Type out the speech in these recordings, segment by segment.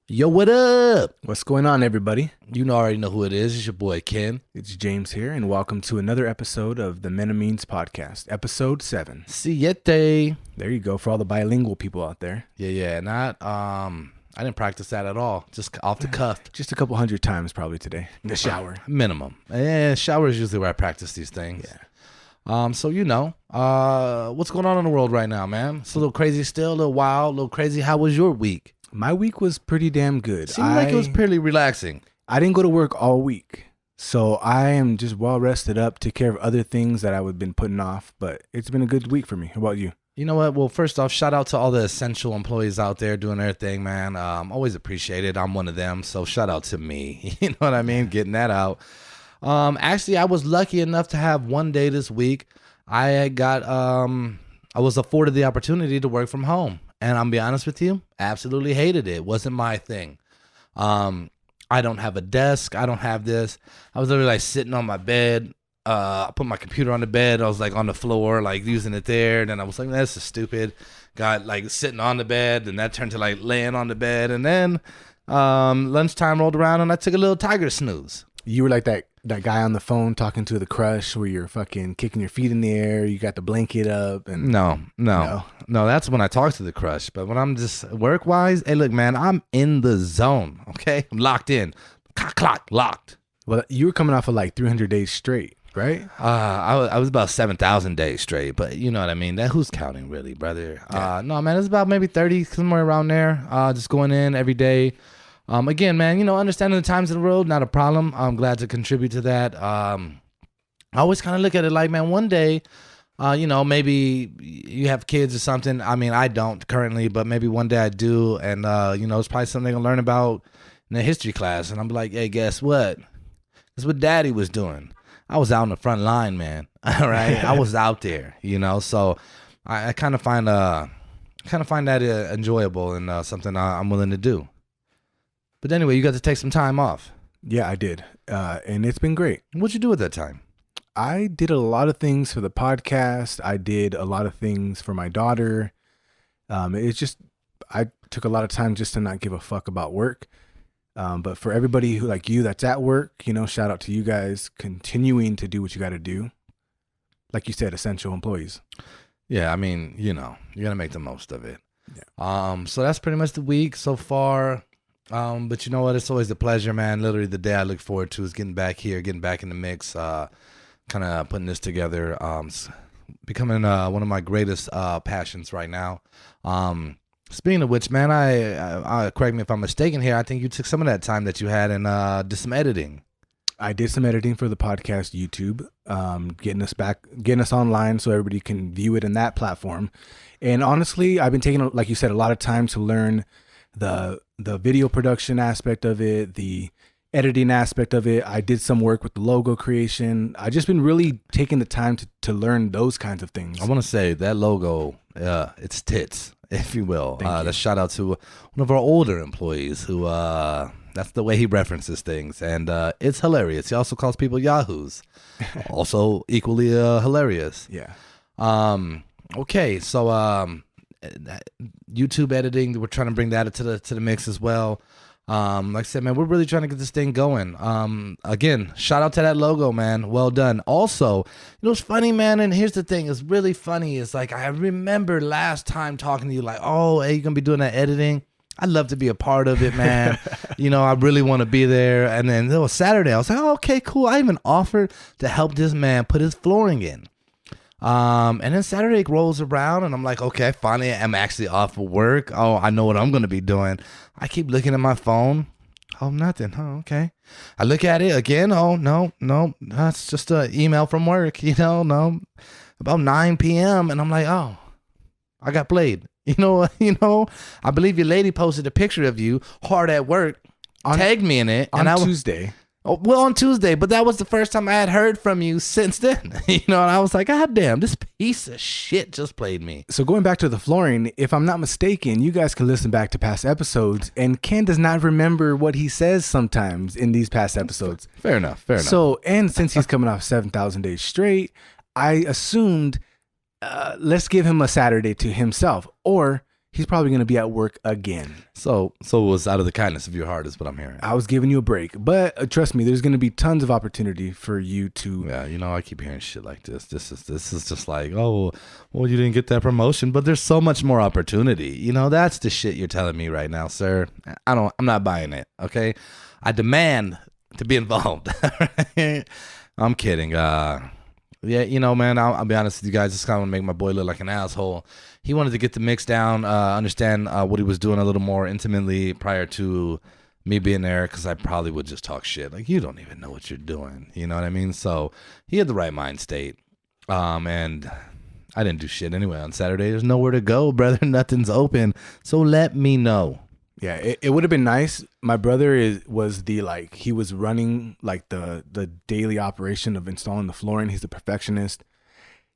Yo, what up? What's going on, everybody? You already know who it is. It's your boy Ken. It's James here, and welcome to another episode of the Men of Means podcast, episode 7. Siete. There you go for all the bilingual people out there. Yeah. Not I didn't practice that at all. Just off the cuff. Just a couple hundred times probably today in the shower. Minimum. Shower is usually where I practice these things. Yeah. So what's going on in the world right now, man? It's a little crazy still, a little wild, a little crazy. How was your week? My week was pretty damn good. Seemed like it was pretty relaxing. I didn't go to work all week, so I am just well rested up, take care of other things that I would have been putting off, but it's been a good week for me. How about you? You know what? Well, first off, shout out to all the essential employees out there doing their thing, man. Always appreciated. I'm one of them, so shout out to me. You know what I mean? Getting that out. Actually, I was lucky enough to have one day this week. I was afforded the opportunity to work from home. And I'm be honest with you, absolutely hated it. It wasn't my thing. I don't have a desk. I don't have this. I was literally like sitting on my bed. I put my computer on the bed. I was like on the floor, like using it there. And then I was like, this is stupid. Got like sitting on the bed, and that turned to like laying on the bed. And then lunchtime rolled around, and I took a little tiger snooze. You were like that guy on the phone talking to the crush where you're fucking kicking your feet in the air. You got the blanket up. And No. That's when I talk to the crush. But when I'm just work-wise, hey, look, man, I'm in the zone, okay? I'm locked in. Clock, locked. Well, you were coming off of like 300 days straight, right? I was about 7,000 days straight, but you know what I mean? Who's counting, really, brother? Yeah. No, man, it's about maybe 30, somewhere around there. Just going in every day. Again, man, understanding the times of the world, not a problem. I'm glad to contribute to that. I always kind of look at it like, man, one day, maybe you have kids or something. I mean, I don't currently, but maybe one day I do. And, it's probably something they're going to learn about in the history class. And I'm like, hey, guess what? That's what daddy was doing. I was out in the front line, man. All right. I was out there, so I kind of find that enjoyable and something I'm willing to do. But anyway, you got to take some time off. Yeah, I did. And it's been great. What'd you do at that time? I did a lot of things for the podcast. I did a lot of things for my daughter. I took a lot of time just to not give a fuck about work. But for everybody who like you that's at work, shout out to you guys continuing to do what you got to do. Like you said, essential employees. Yeah, I mean, you got to make the most of it. Yeah. So that's pretty much the week so far. But you know what? It's always a pleasure, man. Literally the day I look forward to is getting back here, getting back in the mix, kind of putting this together. Becoming one of my greatest passions right now. Speaking of which, man, I correct me if I'm mistaken here. I think you took some of that time that you had and did some editing. I did some editing for the podcast YouTube, getting us online so everybody can view it in that platform. And honestly, I've been taking, like you said, a lot of time to learn the video production aspect of it, the editing aspect of it. I did some work with the logo creation. I just been really taking the time to learn those kinds of things. I want to say that logo, it's tits, if you will. Let's shout out to one of our older employees who, that's the way he references things. And it's hilarious. He also calls people yahoos. Also equally hilarious. Yeah. Okay, so YouTube editing, we're trying to bring that to the mix as well. Like I said, man, we're really trying to get this thing going. Again, shout out to that logo, man. Well done. Also, it's funny, man, and here's the thing, it's really funny. It's like, I remember last time talking to you like, oh, hey, you're gonna be doing that editing. I'd love to be a part of it, man. I really want to be there. And then it was Saturday. I was like, oh, okay, cool. I even offered to help this man put his flooring in. And then Saturday rolls around and I'm like, okay, finally I'm actually off of work. Oh, I know what I'm going to be doing. I keep looking at my phone. Oh, nothing. Oh, okay. I look at it again. Oh, no, that's just an email from work, no, about 9 p.m. And I'm like, oh, I got played. I believe your lady posted a picture of you hard at work, tagged me in it. On Tuesday. On Tuesday, but that was the first time I had heard from you since then. And I was like, God damn, this piece of shit just played me. So going back to the flooring, if I'm not mistaken, you guys can listen back to past episodes, and Ken does not remember what he says sometimes in these past episodes. Fair enough. So, and since he's coming off 7,000 days straight, I assumed let's give him a Saturday to himself, or he's probably going to be at work again. So it was out of the kindness of your heart, is what I'm hearing. I was giving you a break, but trust me, there's going to be tons of opportunity for you to. Yeah, I keep hearing shit like this. This is just like, oh, well, you didn't get that promotion, but there's so much more opportunity. That's the shit you're telling me right now, sir. I'm not buying it. Okay, I demand to be involved. I'm kidding. Yeah, man, I'll be honest with you guys. Just kind of want to make my boy look like an asshole. He wanted to get the mix down, understand what he was doing a little more intimately prior to me being there, because I probably would just talk shit. Like, you don't even know what you're doing. You know what I mean? So he had the right mind state. And I didn't do shit anyway on Saturday. There's nowhere to go, brother. Nothing's open. So let me know. Yeah, it would have been nice. My brother he was running like the daily operation of installing the flooring. He's a perfectionist.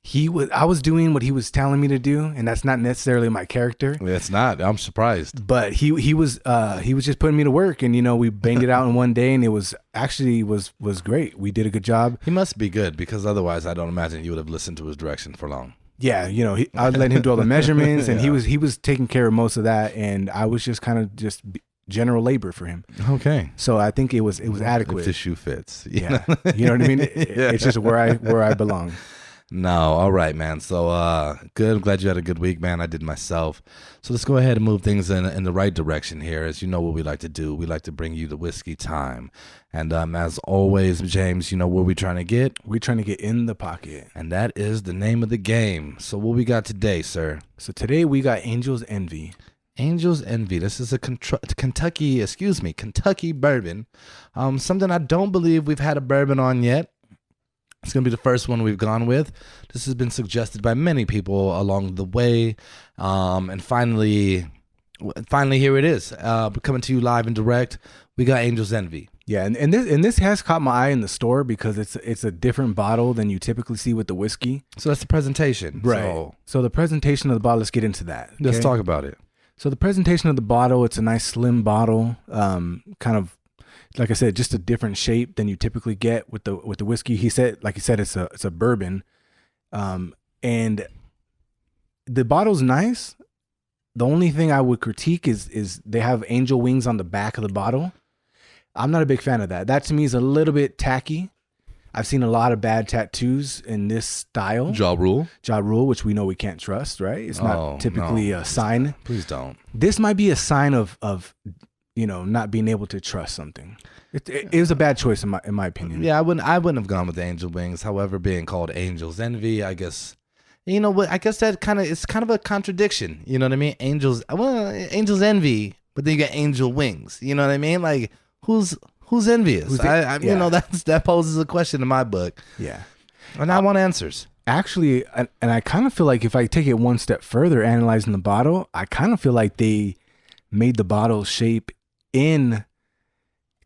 I was doing what he was telling me to do, and that's not necessarily my character. It's not. I'm surprised. But he was just putting me to work, and we banged it out in one day, and it was actually was great. We did a good job. He must be good, because otherwise I don't imagine you would have listened to his direction for long. Yeah, I was letting him do all the measurements, and yeah. he was taking care of most of that, and I was just kind of just general labor for him. Okay. So I think it was adequate. If the shoe fits. Yeah. You know what I mean? It's just where I belong. No, all right, man. So good. I'm glad you had a good week, man. I did myself. So let's go ahead and move things in the right direction here. As you know what we like to do. We like to bring you the whiskey time. And as always, James, what we're trying to get? We're trying to get in the pocket. And that is the name of the game. So what we got today, sir? So today we got Angel's Envy. Angel's Envy. This is a Kentucky bourbon. Something I don't believe we've had a bourbon on yet. It's going to be the first one we've gone with. This has been suggested by many people along the way. And finally, here it is. Coming to you live and direct. We got Angel's Envy. Yeah, and this has caught my eye in the store because it's a different bottle than you typically see with the whiskey. So that's the presentation. Right. So the presentation of the bottle, let's get into that. Okay? Let's talk about it. So the presentation of the bottle, it's a nice slim bottle, kind of, like I said, just a different shape than you typically get with the whiskey. Like he said, it's a bourbon, and the bottle's nice. The only thing I would critique is they have angel wings on the back of the bottle. I'm not a big fan of that. That to me is a little bit tacky. I've seen a lot of bad tattoos in this style. Ja Rule, which we know we can't trust, right? It's not typically a sign. Please don't. This might be a sign of not being able to trust something. It was a bad choice in my opinion. Yeah, I wouldn't have gone with the angel wings. However, being called Angel's Envy, I guess, I guess that it's kind of a contradiction. You know what I mean? Angel's Envy, but then you got angel wings. You know what I mean? Like who's envious? That poses a question in my book. Yeah, and I want answers. Actually, and I kind of feel like if I take it one step further, analyzing the bottle, I kind of feel like they made the bottle shape in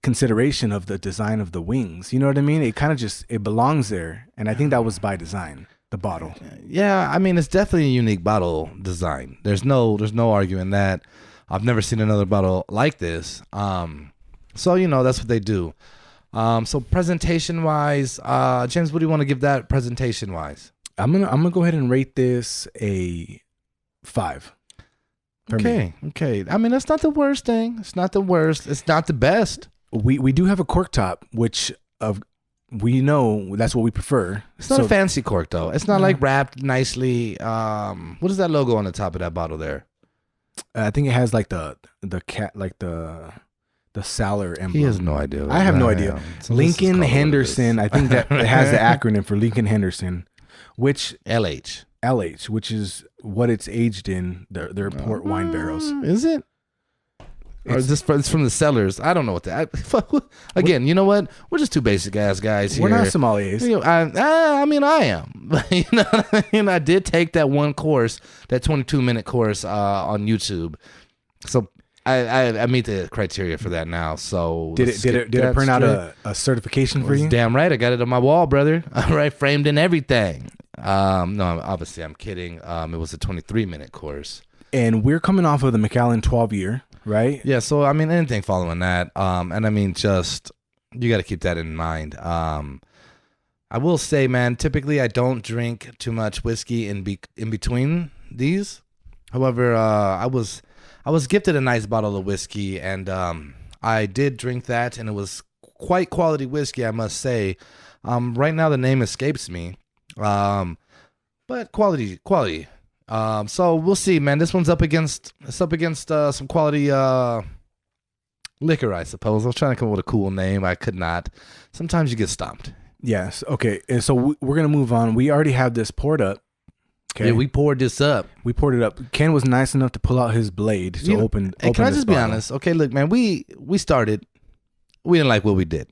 consideration of the design of the wings. You know what I mean? It kind of it belongs there, and I think that was by design. The bottle. Yeah, I mean it's definitely a unique bottle design. There's no arguing that. I've never seen another bottle like this. So that's what they do. So presentation wise, James, what do you want to give that presentation wise? I'm gonna go ahead and rate this a 5. Okay. I mean that's not the worst thing. It's not the worst. It's not the best. We do have a cork top, which we know that's what we prefer. It's not a fancy cork though. It's not like wrapped nicely. What is that logo on the top of that bottle there? I think it has like the cat, like the Sailor emblem. He has no idea. I have no idea. So Lincoln Henderson. I think that it has the acronym for Lincoln Henderson, which LH, which is what it's aged in. Their port wine barrels. Is it? Or is this it's from the cellars? I don't know what that. Again, you know what? We're just two basic ass guys here. We're not sommeliers. I mean, I am. You know what I mean? I did take that one course, that 22-minute course on YouTube. So I meet the criteria for that now. So did it print out a certification for you? Damn right, I got it on my wall, brother. All right, framed in everything. No, obviously I'm kidding. It was a 23-minute course. And we're coming off of the Macallan 12-year. Right? Yeah, so I mean anything following that. And I mean just you got to keep that in mind. I will say, man, typically I don't drink too much whiskey in between these. However, I was gifted a nice bottle of whiskey, and I did drink that, and it was quite quality whiskey, I must say. Right now the name escapes me, but quality. So we'll see, man. This one's up against some quality liquor, I suppose. I was trying to come up with a cool name. I could not. Sometimes you get stumped. Yes. Okay. And so we're gonna move on. We already have this poured up. Okay. Yeah, we poured this up. We poured it up. Ken was nice enough to pull out his blade to open. Hey, can I just be honest? Okay, look, man. We started. We didn't like what we did,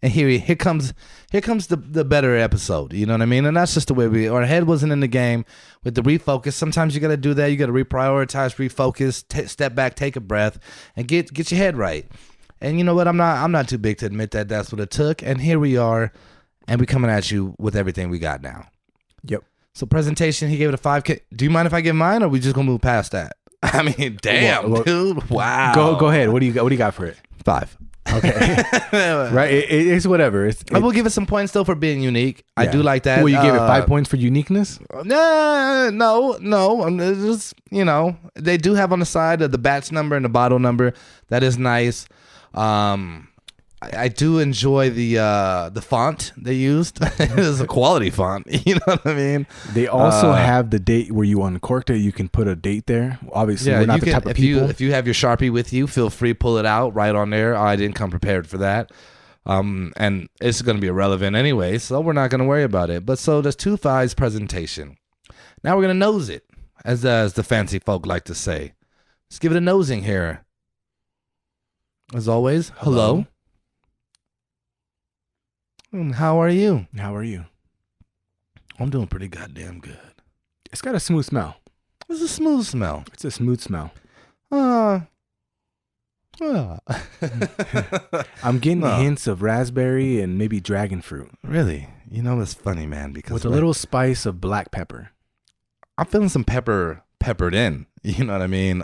and here comes the better episode. You know what I mean? And that's just the way our head wasn't in the game with the refocus. Sometimes you got to do that. You got to reprioritize, refocus, step back, take a breath, and get your head right. And you know what? I'm not too big to admit that that's what it took. And here we are, and we coming at you with everything we got now. Yep. So presentation, he gave it a 5. Do you mind if I give mine, or are we just gonna move past that? I mean, damn, dude. Wow. Go ahead. What do you got for it? 5. Okay. Right. It's whatever. I will give it some points though for being unique. Yeah. I do like that. Well, you gave it 5 points for uniqueness? No. Just, you know, they do have on the side the batch number and the bottle number. That is nice. I do enjoy the font they used. It is a quality font. You know what I mean? They also have the date where you uncorked it. You can put a date there. Obviously, we're not the type of people. If you have your Sharpie with you, feel free, pull it out right on there. I didn't come prepared for that. And it's going to be irrelevant anyway, so we're not going to worry about it. But so there's 2-5's presentation. Now we're going to nose it, as the fancy folk like to say. Let's give it a nosing here. As always, hello. How are you? How are you? I'm doing pretty goddamn good. It's got a smooth smell. It's a smooth smell. It's a smooth smell. I'm getting hints of raspberry and maybe dragon fruit. Really? You know, it's funny, man, because with a little spice of black pepper. I'm feeling some peppered in. You know what I mean?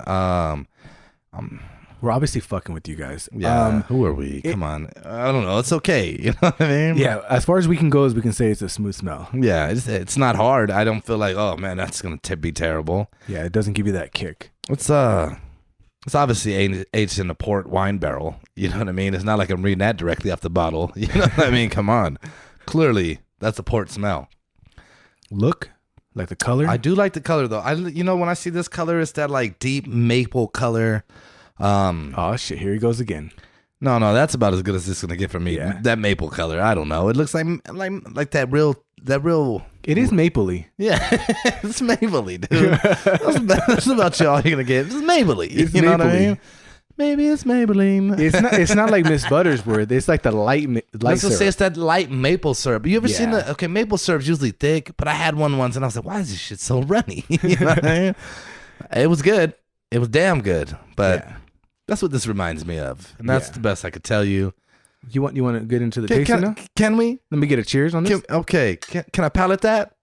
We're obviously fucking with you guys. Yeah. Who are we? Come on. I don't know. It's okay. You know what I mean? Yeah. As far as we can go, we can say it's a smooth smell. Yeah. It's not hard. I don't feel like, oh man, that's gonna be terrible. Yeah. It doesn't give you that kick. It's obviously aged in a port wine barrel. You know what I mean? It's not like I'm reading that directly off the bottle. You know what I mean? Come on. Clearly, that's a port smell. Look. Like the color? I do like the color though. When I see this color, it's that like deep maple color. Oh shit! Here he goes again. No, that's about as good as this is gonna get from me. Yeah. That maple color, I don't know. It looks like that real. It is mapley. Yeah, it's mapley, dude. That's about all you're gonna get. It's mapley. You know what I mean? Maybe it's Maybelline. It's not like Miss Buttersworth. It's like the light Let's syrup. just say it's that light maple syrup. You ever seen the? Okay, maple syrup's usually thick, but I had one once and I was like, why is this shit so runny? You know what I mean? It was good. It was damn good, but. Yeah. That's what this reminds me of, and that's the best I could tell you. You want to get into the tasting now? Can we? Let me get a cheers on this. Okay. Can I palate that?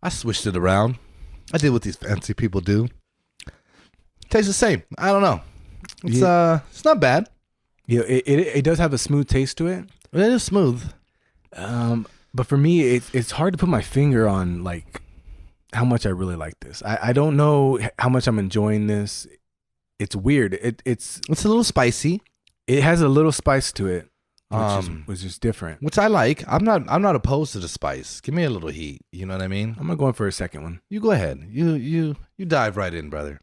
I switched it around. I did what these fancy people do. Tastes the same. I don't know. It's not bad. Yeah, it does have a smooth taste to it. It is smooth. But for me, it's hard to put my finger on like how much I really like this. I don't know how much I'm enjoying this. It's weird. It's a little spicy. It has a little spice to it, which is different. Which I like. I'm not opposed to the spice. Give me a little heat. You know what I mean? I'm gonna go in for a second one. You go ahead. You dive right in, brother.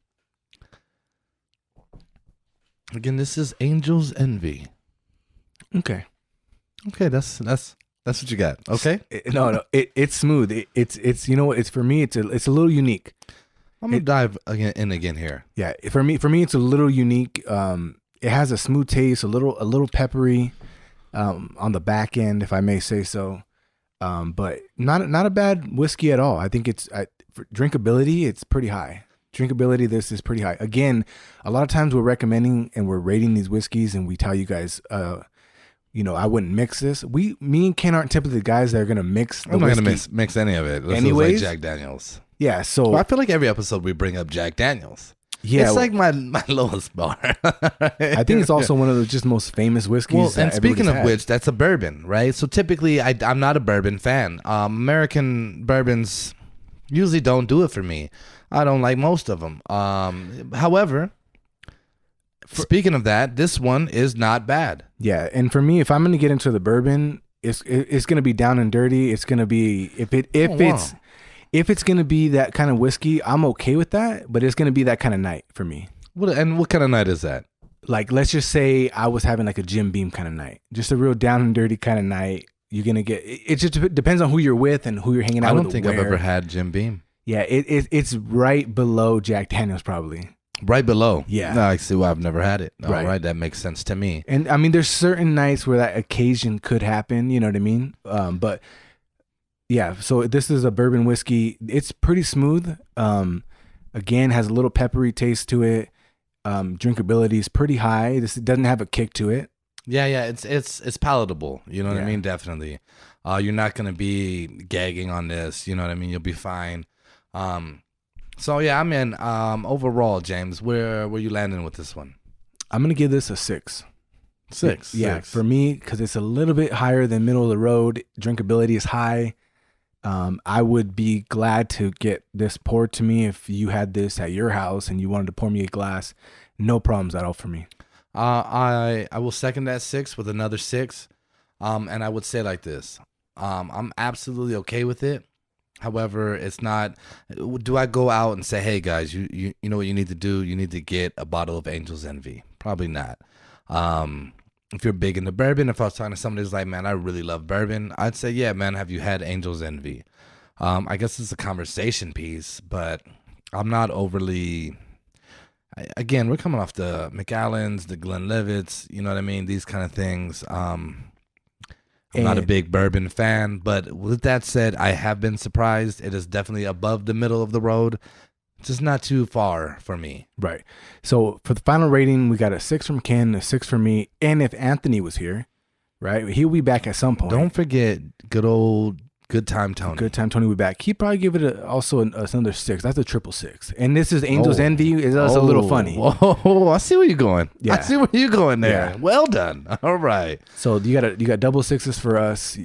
Again, this is Angel's Envy. Okay, that's what you got. Okay. No, it's smooth. It's you know what? It's for me. It's a little unique. I'm gonna dive again here. Yeah, for me, it's a little unique. It has a smooth taste, a little peppery, on the back end, if I may say so. But not a bad whiskey at all. I think for drinkability, it's pretme high. Drinkability, this is pretty high. Again, a lot of times we're recommending and we're rating these whiskeys, and we tell you guys, I wouldn't mix this. Me and Ken aren't typically the guys that are gonna mix. I'm not gonna mix any of it. This is like Jack Daniels. Yeah, so I feel like every episode we bring up Jack Daniels. Yeah, It's like my lowest bar. I think it's also one of the just most famous whiskeys. Well, that and speaking everybody's of had. which, that's a bourbon, right? So typically, I'm not a bourbon fan. American bourbons usually don't do it for me. I don't like most of them. However, speaking of that, this one is not bad. Yeah, and for me, if I'm going to get into the bourbon, it's going to be down and dirty. It's going to be if it's going to be that kind of whiskey, I'm okay with that. But it's going to be that kind of night for me. What kind of night is that? Like, let's just say I was having like a Jim Beam kind of night, just a real down and dirty kind of night. You're gonna get it. Just depends on who you're with and who you're hanging out with. I don't think I've ever had Jim Beam. Yeah, it's right below Jack Daniels probably. Right below. Yeah. No, I see why I've never had it. All Right. right, that makes sense to me. And I mean, there's certain nights where that occasion could happen. You know what I mean? But yeah, so this is a bourbon whiskey. It's pretty smooth. Again, has a little peppery taste to it. Drinkability is pretty high. This doesn't have a kick to it. Yeah, it's palatable. You know what I Yeah. mean? Definitely. You're not gonna be gagging on this. You know what I mean? You'll be fine. So yeah, I'm in. Overall, James, where you landing with this one? I'm gonna give this a 6. 6. Yeah, 6. for me, because it's a little bit higher than middle of the road. Drinkability is high. I would be glad to get this poured to me if you had this at your house and you wanted to pour me a glass. No problems at all for me. I will second that 6 with another 6. And I would say like this. I'm absolutely okay with it. However, it's not. Do I go out and say, "Hey guys, you know what you need to do? You need to get a bottle of Angel's Envy." Probably not. If you're big into bourbon, if I was talking to somebody who's like, "Man, I really love bourbon," I'd say, "Yeah, man, have you had Angel's Envy?" I guess it's a conversation piece, but I'm not overly. Again, we're coming off the McAllens, the Glenlivets, you know what I mean? These kind of things. I'm not a big bourbon fan, but with that said, I have been surprised. It is definitely above the middle of the road, just not too far for me. Right. So for the final rating, we got a 6 from Ken, a 6 from me, and if Anthony was here, right, he'll be back at some point. Don't forget Good Time Tony. Good Time Tony will be back. He'd probably give it also another 6. That's a 666. And this is Angel's Envy. It's a little funny. Oh, I see where you're going. Yeah. I see where you're going there. Yeah. Well done. All right. So you got double 6s for us.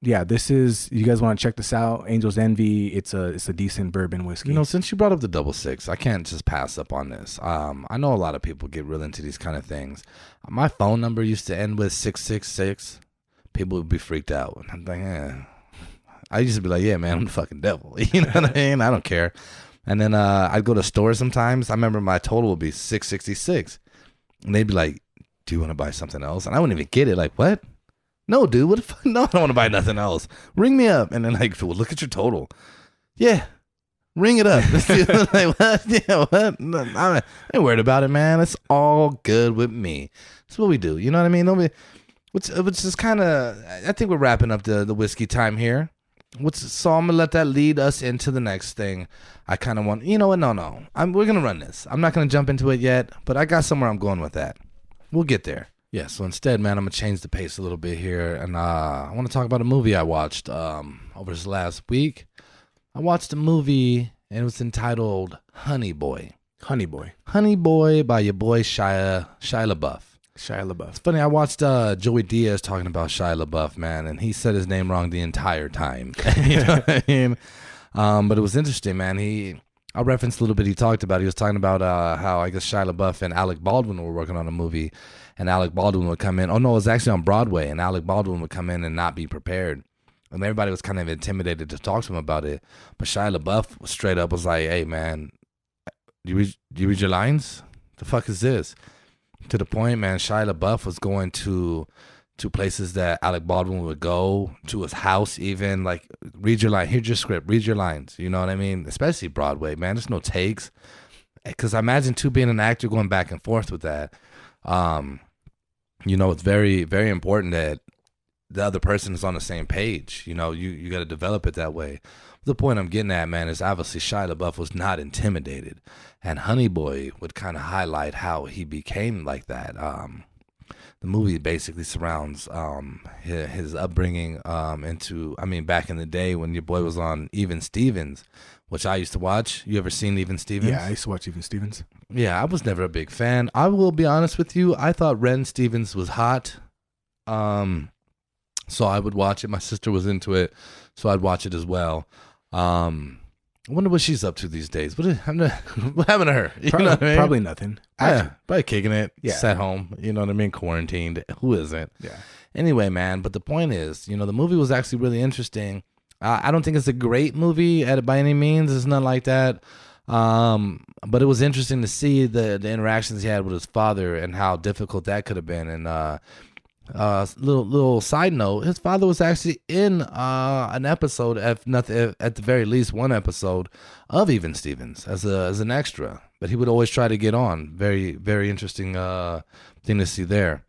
Yeah, this is, you guys want to check this out? Angel's Envy. It's a decent bourbon whiskey. You know, since you brought up the double 6, I can't just pass up on this. I know a lot of people get real into these kind of things. My phone number used to end with 666. People would be freaked out. I'm like, I used to be like, yeah, man, I'm the fucking devil. You know what I mean? I don't care. And then I'd go to stores sometimes. I remember my total would be 666. And they'd be like, do you want to buy something else? And I wouldn't even get it. Like, what? No, dude. What the fuck? No, I don't want to buy nothing else. Ring me up. And then like, well, look at your total. Yeah. Ring it up. Like, what? Yeah, what? No, I ain't worried about it, man. It's all good with me. That's what we do. You know what I mean? Which is kind of, I think we're wrapping up the whiskey time here. So I'm gonna let that lead us into the next thing. I kind of want, you know what? No. We're gonna run this. I'm not gonna jump into it yet, but I got somewhere I'm going with that. We'll get there. Yeah. So instead, man, I'm gonna change the pace a little bit here, and I want to talk about a movie I watched over this last week. I watched a movie, and it was entitled Honey Boy. Honey Boy. Honey Boy by your boy Shia LaBeouf. Shia LaBeouf. It's funny, I watched Joey Diaz talking about Shia LaBeouf, man, and he said his name wrong the entire time. You know what I mean? But it was interesting, man. I referenced a little bit he talked about. He was talking about how, I guess, Shia LaBeouf and Alec Baldwin were working on a movie, and Alec Baldwin would come in. Oh, no, it was actually on Broadway, and Alec Baldwin would come in and not be prepared. And everybody was kind of intimidated to talk to him about it. But Shia LaBeouf was straight up was like, hey, man, do you read your lines? The fuck is this? To the point, man, Shia LaBeouf was going to places that Alec Baldwin would go, to his house even, like, read your line, here's your script, read your lines, you know what I mean? Especially Broadway, man, there's no takes. Because I imagine, too, being an actor going back and forth with that, you know, it's very, very important that the other person is on the same page. You know, you got to develop it that way. The point I'm getting at, man, is obviously Shia LaBeouf was not intimidated. And Honey Boy would kind of highlight how he became like that. The movie basically surrounds his upbringing back in the day when your boy was on Even Stevens which I used to watch. You ever seen Even Stevens? Yeah, I used to watch Even Stevens. Yeah, I was never a big fan. I will be honest with you. I thought Ren Stevens was hot. So I would watch it. My sister was into it, so I'd watch it as well. I wonder what she's up to these days. What happened to her? You know what I mean? Probably nothing. Yeah, probably kicking it. Yeah. Sat home. You know what I mean? Quarantined. Who isn't? Yeah. Anyway, man. But the point is, the movie was actually really interesting. I don't think it's a great movie by any means. It's not like that. But it was interesting to see the interactions he had with his father and how difficult that could have been. And little side note, his father was actually in an episode, at the very least one episode of Even Stevens as an extra, but he would always try to get on. Very, very interesting thing to see there.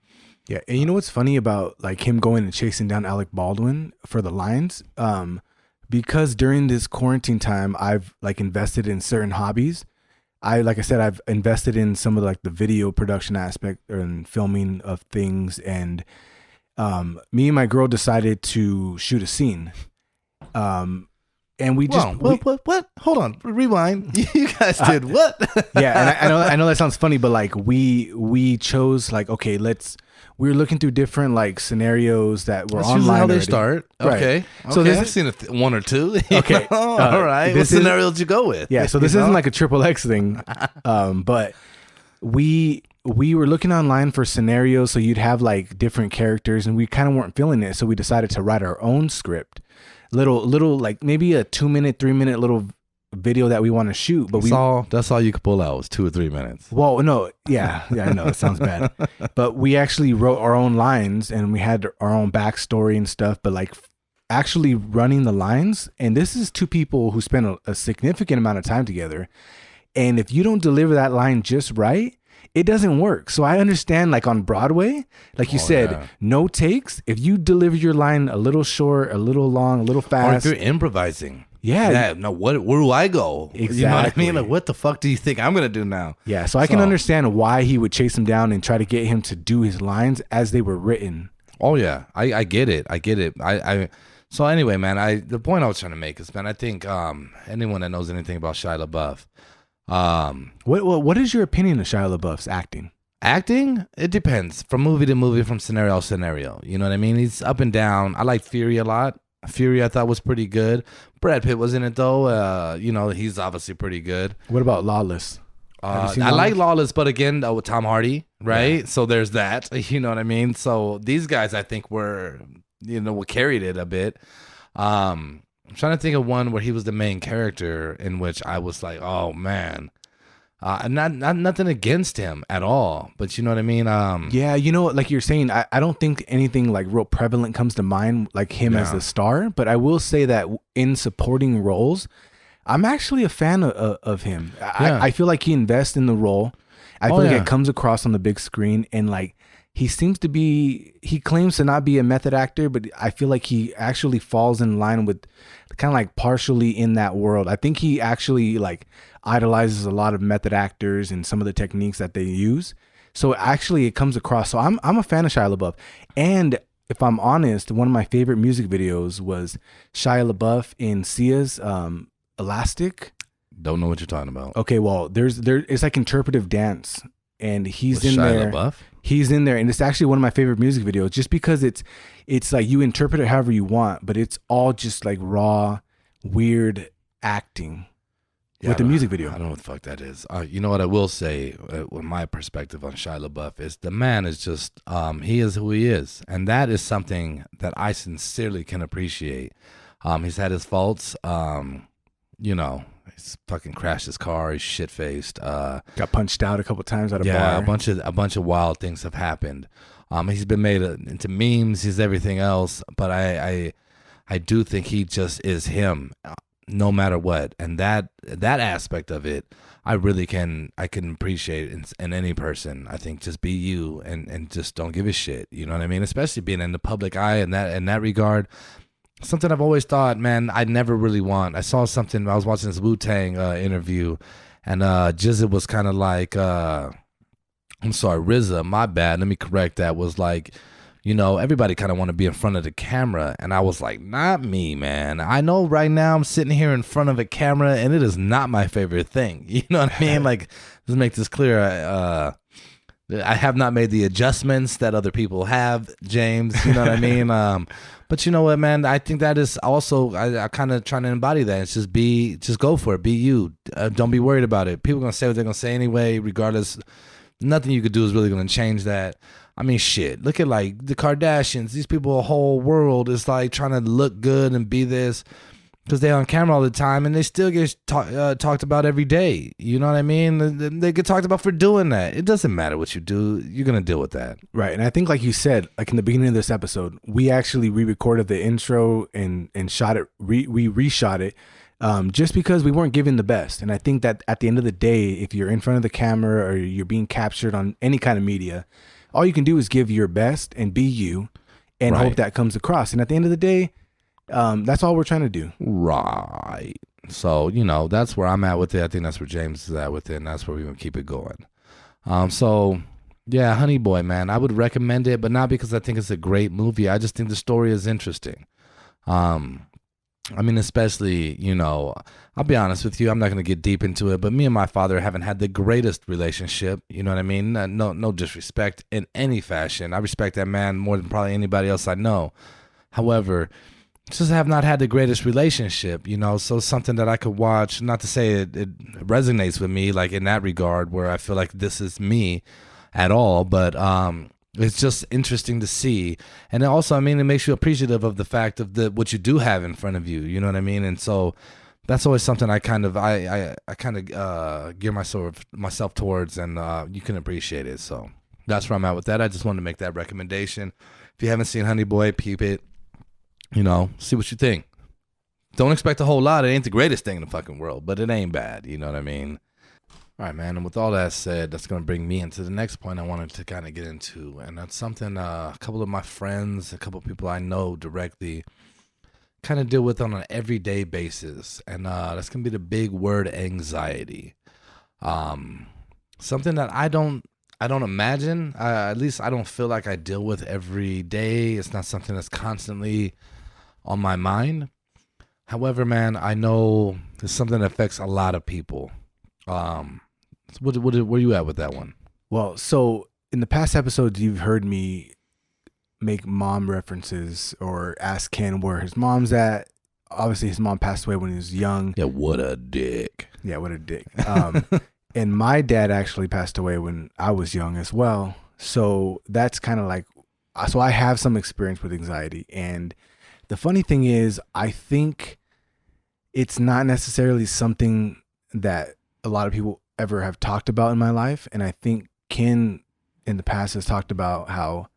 Yeah, and you know what's funny about like him going and chasing down Alec Baldwin for the lines? Because during this quarantine time, I've like invested in certain hobbies. Like I said, I've invested in some of like the video production aspect and filming of things. And me and my girl decided to shoot a scene. And we just what? Hold on, rewind. You guys did what? Yeah, and I know that sounds funny, but like we chose like, okay, we were looking through different like scenarios that were That's online. usually how they already. start. Right. Okay. So this I've seen one or two. Okay. All right. What scenario did you go with? Yeah. So this isn't like a triple X thing, but we were looking online for scenarios, so you'd have like different characters, and we kind of weren't feeling it, so we decided to write our own script. Little like maybe a 2-minute, 3-minute little video that we want to shoot, but that's all you could pull out was 2 or 3 minutes. Well, no, yeah, I know it sounds bad, but we actually wrote our own lines and we had our own backstory and stuff. But like actually running the lines, and this is two people who spend a significant amount of time together, and if you don't deliver that line just right, it doesn't work. So I understand, like on Broadway, like you said, yeah. No takes. If you deliver your line a little short, a little long, a little fast, or if you're improvising. Yeah. No, where do I go? Exactly. You know what I mean? Like, what the fuck do you think I'm going to do now? Yeah. So I can understand why he would chase him down and try to get him to do his lines as they were written. Oh, yeah. I get it. So anyway, man, the point I was trying to make is, man, I think anyone that knows anything about Shia LaBeouf. What is your opinion of Shia LaBeouf's acting? Acting? It depends. From movie to movie, from scenario to scenario. You know what I mean? He's up and down. I like Fury a lot. Fury I thought was pretty good. Brad Pitt was in it though. He's obviously pretty good. What about Lawless? I like Lawless, but again, with Tom Hardy, right? Yeah. So there's that. You know what I mean? So these guys, I think, carried it a bit. I'm trying to think of one where he was the main character in which I was like, oh man. Not nothing against him at all, but you know what I mean? Yeah, like you're saying, I don't think anything like real prevalent comes to mind like him as the star, but I will say that in supporting roles, I'm actually a fan of him. Yeah. I feel like he invests in the role. I feel like it comes across on the big screen, and like he claims to not be a method actor, but I feel like he actually falls in line with kind of like partially in that world. I think he actually like idolizes a lot of method actors and some of the techniques that they use. So actually it comes across. So I'm a fan of Shia LaBeouf. And if I'm honest, one of my favorite music videos was Shia LaBeouf in Sia's Elastic. Don't know what you're talking about. Okay, well, it's like interpretive dance, and he's with in Shia there. LaBeouf? He's in there, and it's actually one of my favorite music videos, just because it's like you interpret it however you want, but it's all just like raw, weird acting with the music video. I don't know what the fuck that is. You know what I will say, with my perspective on Shia LaBeouf, is the man is just he is who he is, and that is something that I sincerely can appreciate. He's had his faults. He's fucking crashed his car. He's shit faced. Got punched out a couple times at a bar. Yeah, a bunch of wild things have happened. He's been made into memes. He's everything else, but I do think he just is him, no matter what. And that aspect of it, I can appreciate in any person. I think just be you and just don't give a shit. You know what I mean? Especially being in the public eye in that regard. Something I've always thought, man, I never really want. I saw something, I was watching this Wu-Tang interview, and Jizza was kind of like, I'm sorry, RZA, my bad, let me correct that, was like, everybody kind of want to be in front of the camera. And I was like, not me, man. I know right now I'm sitting here in front of a camera and it is not my favorite thing. You know what I mean? Like, let's make this clear. I have not made the adjustments that other people have, James. You know what I mean? But you know what, man? I think that is also, I kind of trying to embody that. It's just go for it. Be you. Don't be worried about it. People are going to say what they're going to say anyway, regardless. Nothing you could do is really going to change that. I mean, shit. Look at like the Kardashians. These people, a whole world is like trying to look good and be this because they're on camera all the time and they still get talked about every day. You know what I mean? They get talked about for doing that. It doesn't matter what you do. You're going to deal with that. Right. And I think, like you said, like in the beginning of this episode, we actually re-recorded the intro and shot it. We reshot it just because we weren't giving the best. And I think that at the end of the day, if you're in front of the camera or you're being captured on any kind of media, all you can do is give your best and be you and hope that comes across. And at the end of the day, that's all we're trying to do. Right. So, that's where I'm at with it. I think that's where James is at with it, and that's where we're going to keep it going. So, yeah, Honey Boy, man, I would recommend it, but not because I think it's a great movie. I just think the story is interesting. I mean, especially, I'll be honest with you, I'm not going to get deep into it, but me and my father haven't had the greatest relationship. You know what I mean? No disrespect in any fashion. I respect that man more than probably anybody else I know. However, just have not had the greatest relationship, so something that I could watch, not to say it resonates with me, like in that regard, where I feel like this is me at all, but it's just interesting to see. And also, I mean, it makes you appreciative of the fact of what you do have in front of you, you know what I mean? And so that's always something I kind of, gear myself towards, and you can appreciate it. So that's where I'm at with that. I just wanted to make that recommendation. If you haven't seen Honey Boy, peep it. See what you think. Don't expect a whole lot. It ain't the greatest thing in the fucking world, but it ain't bad. You know what I mean? All right, man. And with all that said, that's going to bring me into the next point I wanted to kind of get into. And that's something a couple of my friends, a couple of people I know directly kind of deal with on an everyday basis. And that's going to be the big word anxiety. Something that I don't imagine, at least I don't feel like I deal with every day. It's not something that's constantly on my mind. However, man, I know it's something that affects a lot of people. Where you at with that one? Well, so in the past episodes, you've heard me make mom references or ask Ken where his mom's at. Obviously, his mom passed away when he was young. Yeah, what a dick. Yeah, what a dick. And my dad actually passed away when I was young as well. So that's kind of like, so I have some experience with anxiety. And the funny thing is, I think it's not necessarily something that a lot of people ever have talked about in my life. And I think Ken in the past has talked about how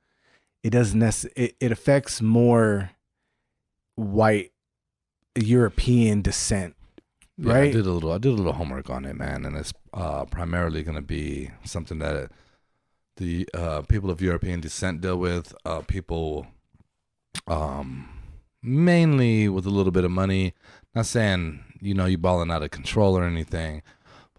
it doesn't it affects more white European descent. Yeah, right? I did a little homework on it, man, and it's primarily going to be something that the people of European descent deal with. People, mainly with a little bit of money. Not saying you balling out of control or anything,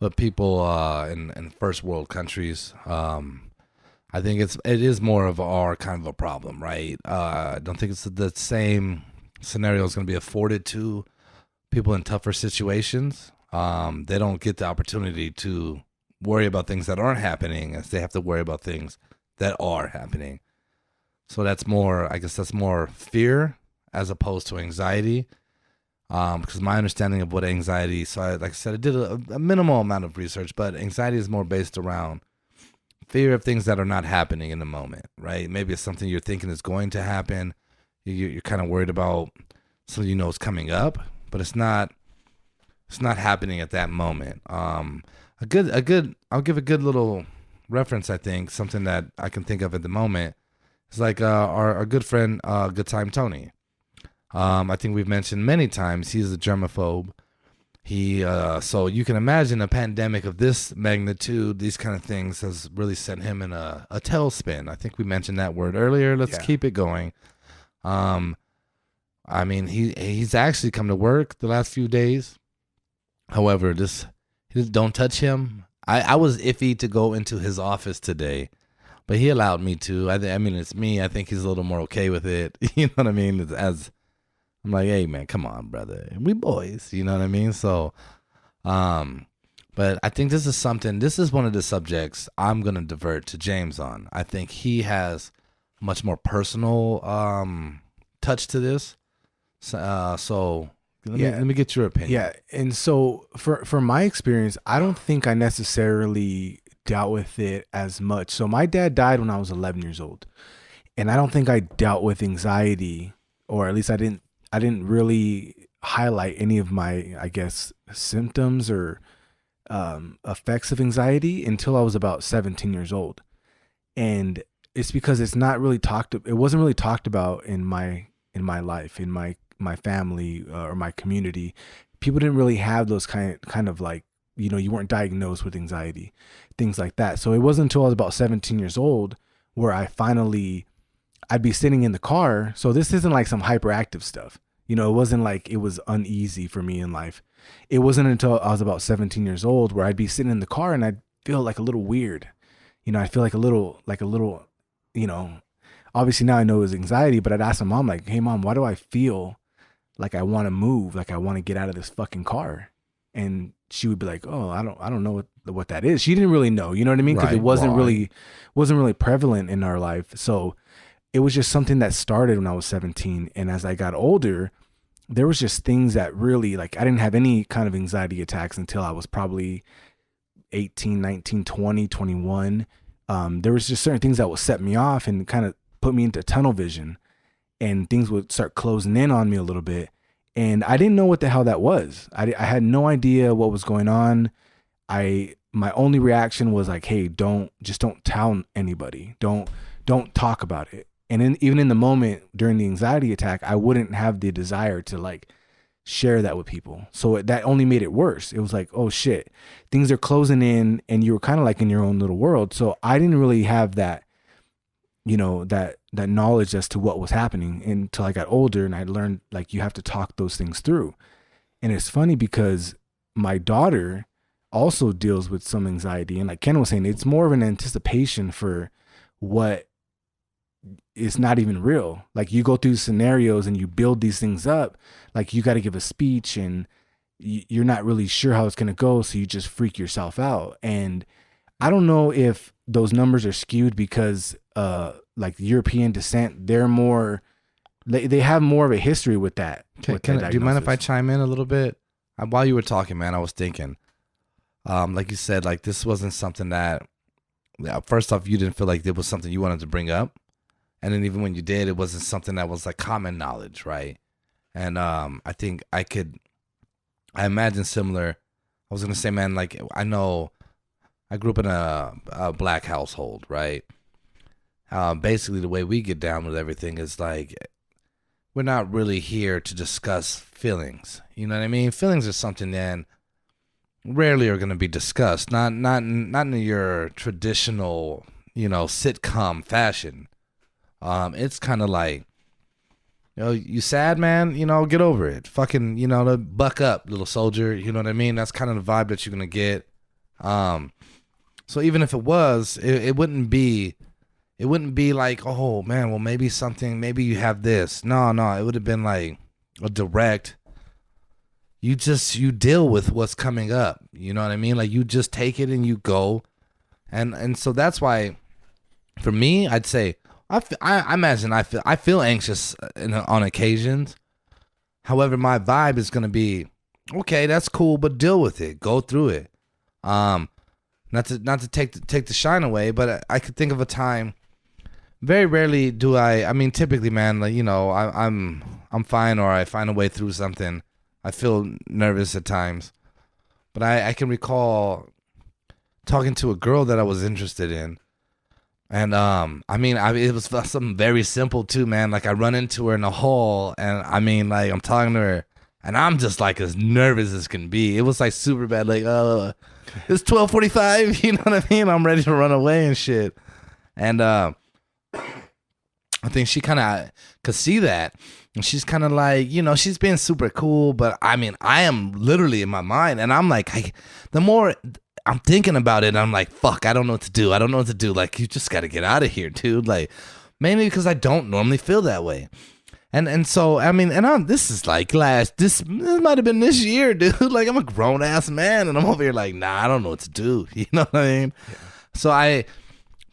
but people in first world countries. I think it is more of our kind of a problem, right? I don't think it's the same scenario is going to be afforded to people in tougher situations. They don't get the opportunity to worry about things that aren't happening, as they have to worry about things that are happening. So that's more, I guess that's more fear as opposed to anxiety. Because my understanding of what anxiety, like I said, I did a minimal amount of research, but anxiety is more based around fear of things that are not happening in the moment, right? Maybe it's something you're thinking is going to happen. You're kind of worried about something is coming up, but it's not happening at that moment. I'll give a good little reference. I think something that I can think of at the moment is like our good friend, Good Time Tony. I think we've mentioned many times he's a germaphobe. So you can imagine a pandemic of this magnitude, these kind of things has really sent him in a tailspin. I think we mentioned that word earlier. Let's keep it going. I mean, he's actually come to work the last few days. However, don't touch him. I was iffy to go into his office today but he allowed me to. I mean, it's me. I think he's a little more okay with it. You know what I mean? As I'm like, hey man, come on, brother, we boys. You know what I mean? So, um, but I think this is something. This is one of the subjects I'm gonna divert to James on. I think he has much more personal touch to this. So let me get your opinion. Yeah, and so for my experience, I don't think I necessarily dealt with it as much. So my dad died when I was 11 years old, and I don't think I dealt with anxiety, or at least I didn't really highlight any of my, I guess, symptoms or effects of anxiety until I was about 17 years old. And it's because it wasn't really talked about in my life, in my family, or my community. People didn't really have those kind of like, you weren't diagnosed with anxiety, things like that. So it wasn't until I was about 17 years old where I'd be sitting in the car. So this isn't like some hyperactive stuff. It wasn't like it was uneasy for me in life. It wasn't until I was about 17 years old where I'd be sitting in the car and I'd feel like a little weird. I feel like a little, obviously now I know it was anxiety, but I'd ask my mom, like, hey mom, why do I feel like I want to move, like I want to get out of this fucking car? And she would be like, oh, I don't know what that is. She didn't really know, you know what I mean? Because it wasn't really prevalent in our life. So it was just something that started when I was 17. And as I got older, there was just things that really, like, I didn't have any kind of anxiety attacks until I was probably 18, 19, 20, 21. There was just certain things that would set me off and kind of put me into tunnel vision, and things would start closing in on me a little bit. And I didn't know what the hell that was. I had no idea what was going on. My only reaction was like, hey, don't tell anybody. Don't talk about it. And even in the moment during the anxiety attack, I wouldn't have the desire to like share that with people. So that only made it worse. It was like, oh shit, things are closing in, and you were kind of like in your own little world. So I didn't really have that, that knowledge as to what was happening until I got older, and I learned like you have to talk those things through. And it's funny because my daughter also deals with some anxiety, and like Ken was saying, it's more of an anticipation for what is not even real. Like you go through scenarios and you build these things up, like you got to give a speech and you're not really sure how it's going to go, so you just freak yourself out. And I don't know if those numbers are skewed because like European descent, they have more of a history with that. Do you mind if I chime in a little bit? While you were talking, man, I was thinking, like you said, like this wasn't something that, first off, you didn't feel like it was something you wanted to bring up. And then even when you did, it wasn't something that was like common knowledge, right? And I think I imagine similar. I was going to say, man, like I know I grew up in a black household, right? Basically, the way we get down with everything is like, we're not really here to discuss feelings. You know what I mean? Feelings are something that rarely are going to be discussed. Not in your traditional, sitcom fashion. It's kind of like, you sad, man? Get over it. Fucking, buck up, little soldier. You know what I mean? That's kind of the vibe that you're going to get. So even if it was, it wouldn't be like, oh man, well maybe you have this. No, it would have been like a direct, you deal with what's coming up. You know what I mean? Like you just take it and you go. And so that's why, for me, I'd say, I imagine I feel anxious on occasions. However, my vibe is going to be, okay, that's cool, but deal with it. Go through it. Not to take the shine away, but I could think of a time. Very rarely do I mean, typically, man, like, I'm fine, or I find a way through something. I feel nervous at times, but I can recall talking to a girl that I was interested in. And it was something very simple too, man. Like I run into her in the hall, and I'm talking to her, and I'm just like as nervous as can be. It was like super bad. Like, it's 12:45. You know what I mean? I'm ready to run away and shit. And I think she kind of could see that, and she's kind of like, she's being super cool. But I am literally in my mind, and I'm like, the more I'm thinking about it and I'm like, fuck, I don't know what to do. I don't know what to do. Like, you just got to get out of here, dude. Like, mainly because I don't normally feel that way. And so, I mean, this is like this might have been this year, dude. Like, I'm a grown ass man and I'm over here like, nah, I don't know what to do. You know what I mean? Yeah. So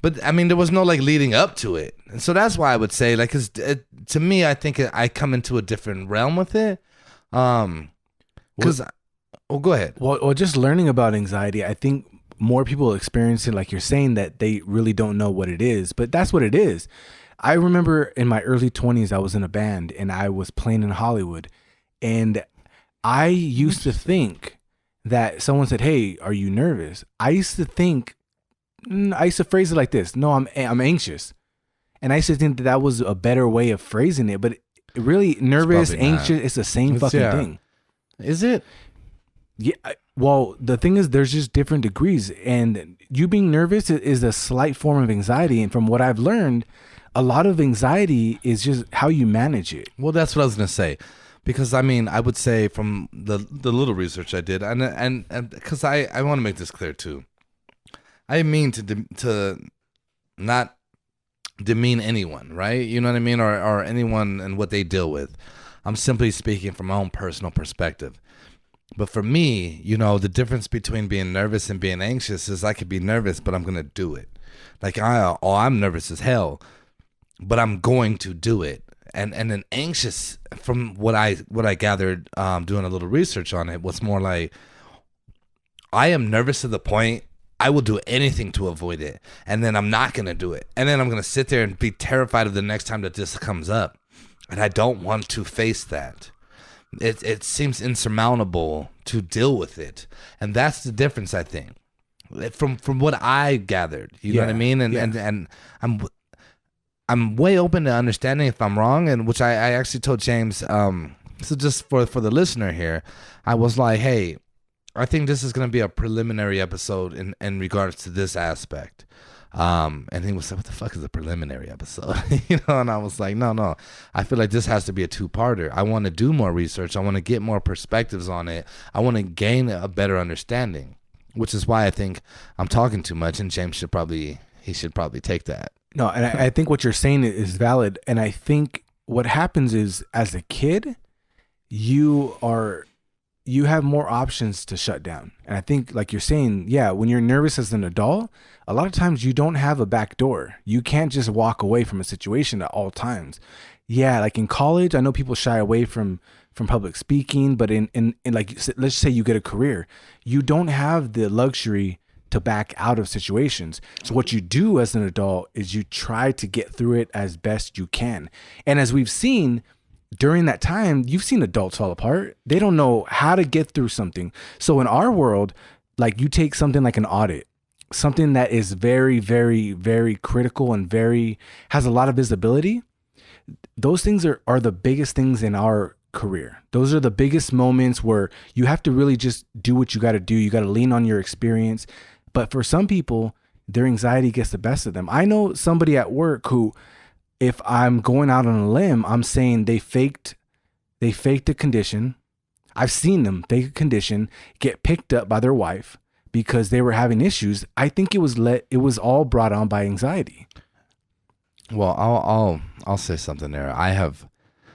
but I mean, there was no like leading up to it. And so that's why I would say, like, cause to me, I think I come into a different realm with it. Cause, go ahead. Well, just learning about anxiety, I think more people experience it, like you're saying, that they really don't know what it is, but that's what it is. I remember in my early 20s, I was in a band and I was playing in Hollywood. And I used to think that someone said, "Hey, are you nervous?" I used to phrase it like this: "No, I'm anxious." And I used to think that was a better way of phrasing it. But really, nervous, anxious, it's the same fucking thing. Is it? Yeah. Well, the thing is, there's just different degrees. And you being nervous is a slight form of anxiety. And from what I've learned, a lot of anxiety is just how you manage it. Well, that's what I was going to say. Because, I mean, I would say from the little research I did, and because I want to make this clear, too. I mean to not demean anyone, right? You know what I mean? Or anyone and what they deal with. I'm simply speaking from my own personal perspective. But for me, you know, the difference between being nervous and being anxious is I could be nervous, but I'm going to do it. Like, I'm nervous as hell, but I'm going to do it. And then anxious, from what I gathered doing a little research on it, was more like, I am nervous to the point I will do anything to avoid it. And then I'm not going to do it. And then I'm going to sit there and be terrified of the next time that this comes up. And I don't want to face that. It seems insurmountable to deal with it. And that's the difference, I think. From what I gathered. You know what I mean? And I'm way open to understanding if I'm wrong, and which I actually told James, so just for the listener here, I was like, hey, I think this is going to be a preliminary episode in regards to this aspect. And he was like, what the fuck is a preliminary episode? You know, and I was like, no, I feel like this has to be a two-parter. I want to do more research. I want to get more perspectives on it. I want to gain a better understanding, which is why I think I'm talking too much, and James should probably take that. No, and I think what you're saying is valid. And I think what happens is, as a kid, you have more options to shut down. And I think, like you're saying, yeah, when you're nervous as an adult, a lot of times you don't have a back door. You can't just walk away from a situation at all times. Yeah, like in college, I know people shy away from public speaking, but in like, let's say you get a career, you don't have the luxury to back out of situations. So what you do as an adult is you try to get through it as best you can. And as we've seen during that time, you've seen adults fall apart. They don't know how to get through something. So in our world, like, you take something like an audit, something that is very, very, very critical and has a lot of visibility. Those things are the biggest things in our career. Those are the biggest moments where you have to really just do what you got to do. You got to lean on your experience. But for some people, their anxiety gets the best of them. I know somebody at work who, if I'm going out on a limb, I'm saying they faked a condition. I've seen them fake a condition, get picked up by their wife because they were having issues. I think it was all brought on by anxiety. Well, I'll say something there.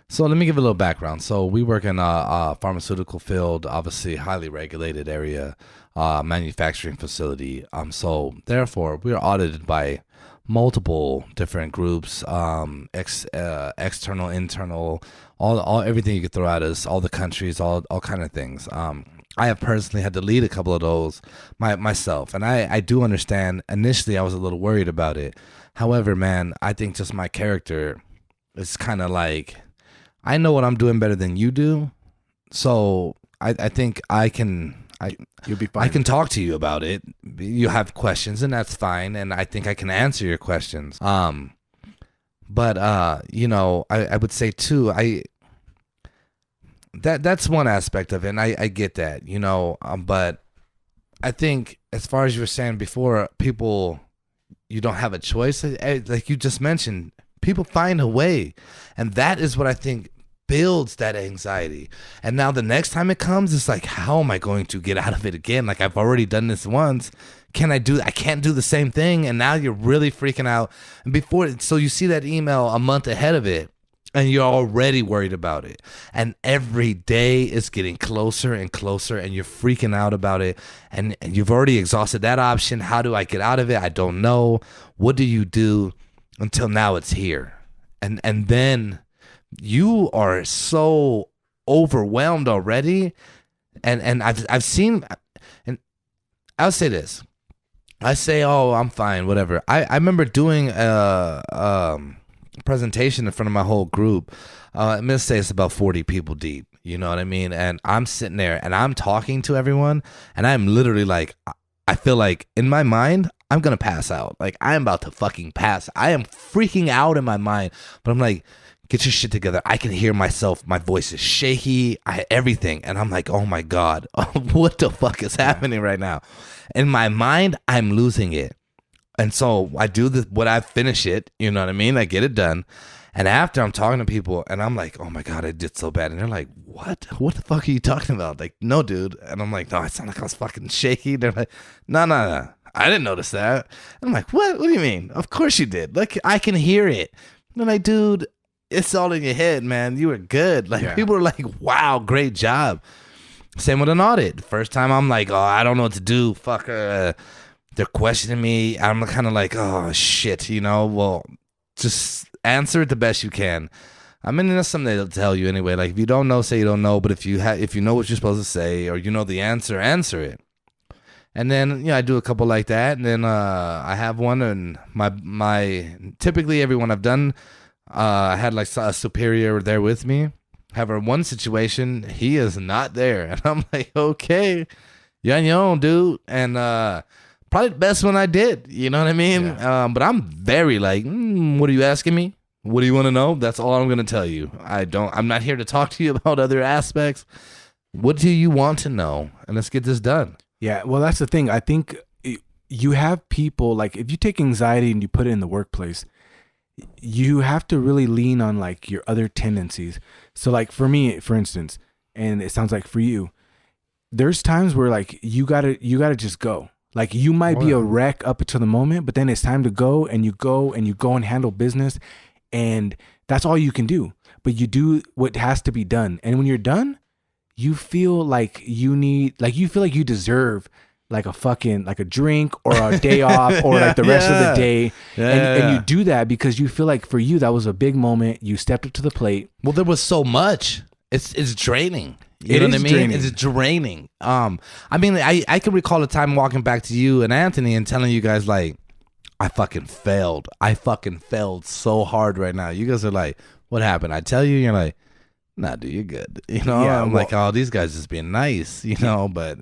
So let me give a little background. So we work in a pharmaceutical field, obviously highly regulated area, manufacturing facility. So therefore, we are audited by multiple different groups, external, internal, all everything you could throw at us, all the countries, all kind of things. I have personally had to lead a couple of those myself, and I do understand. Initially, I was a little worried about it. However, man, I think just my character is kind of like, I know what I'm doing better than you do, so I think you'll be fine. I can talk to you about it. You have questions, and that's fine, and I think I can answer your questions. But you know, I would say too, that's one aspect of it, and I get that, you know, but I think as far as you were saying before, people, you don't have a choice. Like you just mentioned, people find a way, and that is what I think builds that anxiety. And now the next time it comes, it's like, how am I going to get out of it again? Like, I've already done this once. I can't do the same thing. And now you're really freaking out. And so you see that email a month ahead of it, and you're already worried about it. And every day is getting closer and closer, and you're freaking out about it. And you've already exhausted that option. How do I get out of it? I don't know. What do you do until now it's here? And then you are so overwhelmed already. And I've seen, and I'll say this. I say, oh, I'm fine, whatever. I remember doing presentation in front of my whole group. I'm gonna say it's about 40 people deep, you know what I mean? And I'm sitting there and I'm talking to everyone, and I'm literally like, I feel like in my mind I'm gonna pass out. Like, I'm about to fucking pass. I am freaking out in my mind, but I'm like, get your shit together. I can hear myself. My voice is shaky. Everything. And I'm like, oh my God, what the fuck is happening right now? In my mind, I'm losing it. And so I do what I finish it, you know what I mean? I get it done. And after, I'm talking to people and I'm like, oh my God, I did so bad. And they're like, what? What the fuck are you talking about? Like, no, dude. And I'm like, no, I sound like I was fucking shaky. They're like, no. I didn't notice that. And I'm like, what? What do you mean? Of course you did. Like, I can hear it. And I'm like, dude, it's all in your head, man. You were good. Like, people are like, wow, great job. Same with an audit. First time I'm like, oh, I don't know what to do. Fuck, they're questioning me. I'm kind of like, oh, shit, you know? Well, just answer it the best you can. I mean, that's something they'll tell you anyway. Like, if you don't know, say you don't know. But if you know what you're supposed to say, or you know the answer it. And then, I do a couple like that. And then I have one, and my typically everyone I've done, I had like a superior there with me. However, one situation, he is not there. And I'm like, okay, you're on your own, dude. And probably the best one I did. You know what I mean? Yeah. But I'm very like, what are you asking me? What do you want to know? That's all I'm going to tell you. I'm not here to talk to you about other aspects. What do you want to know? And let's get this done. Yeah, well, that's the thing. I think you have people, like, if you take anxiety and you put it in the workplace, you have to really lean on like your other tendencies. So like for me, for instance, and it sounds like for you, there's times where like you gotta just go. Like, you might be a wreck up until the moment, but then it's time to go and you go and handle business, and that's all you can do. But you do what has to be done. And when you're done, you feel like you feel like you deserve like a drink or a day off or like the rest of the day. And you do that because you feel like for you, that was a big moment. You stepped up to the plate. Well, there was so much. It's draining. You know what I mean? Draining. It's draining. I mean, I can recall a time walking back to you and Anthony and telling you guys like, I fucking failed. I fucking failed so hard right now. You guys are like, what happened? I tell you, you're like, nah, dude, you're good. You know, I'm like, oh, these guys just being nice, you know, but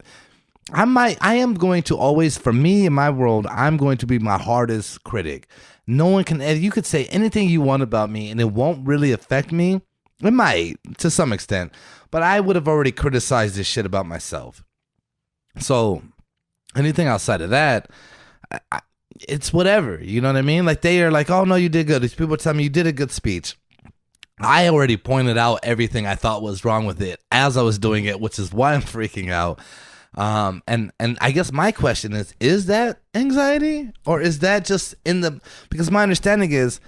I am going to always, for me in my world, I'm going to be my hardest critic. No one can, you could say anything you want about me and it won't really affect me. It might, to some extent, but I would have already criticized this shit about myself. So anything outside of that, it's whatever. You know what I mean? Like, they are like, oh, no, you did good. These people tell me you did a good speech. I already pointed out everything I thought was wrong with it as I was doing it, which is why I'm freaking out. And I guess my question is that anxiety, or is that just because my understanding is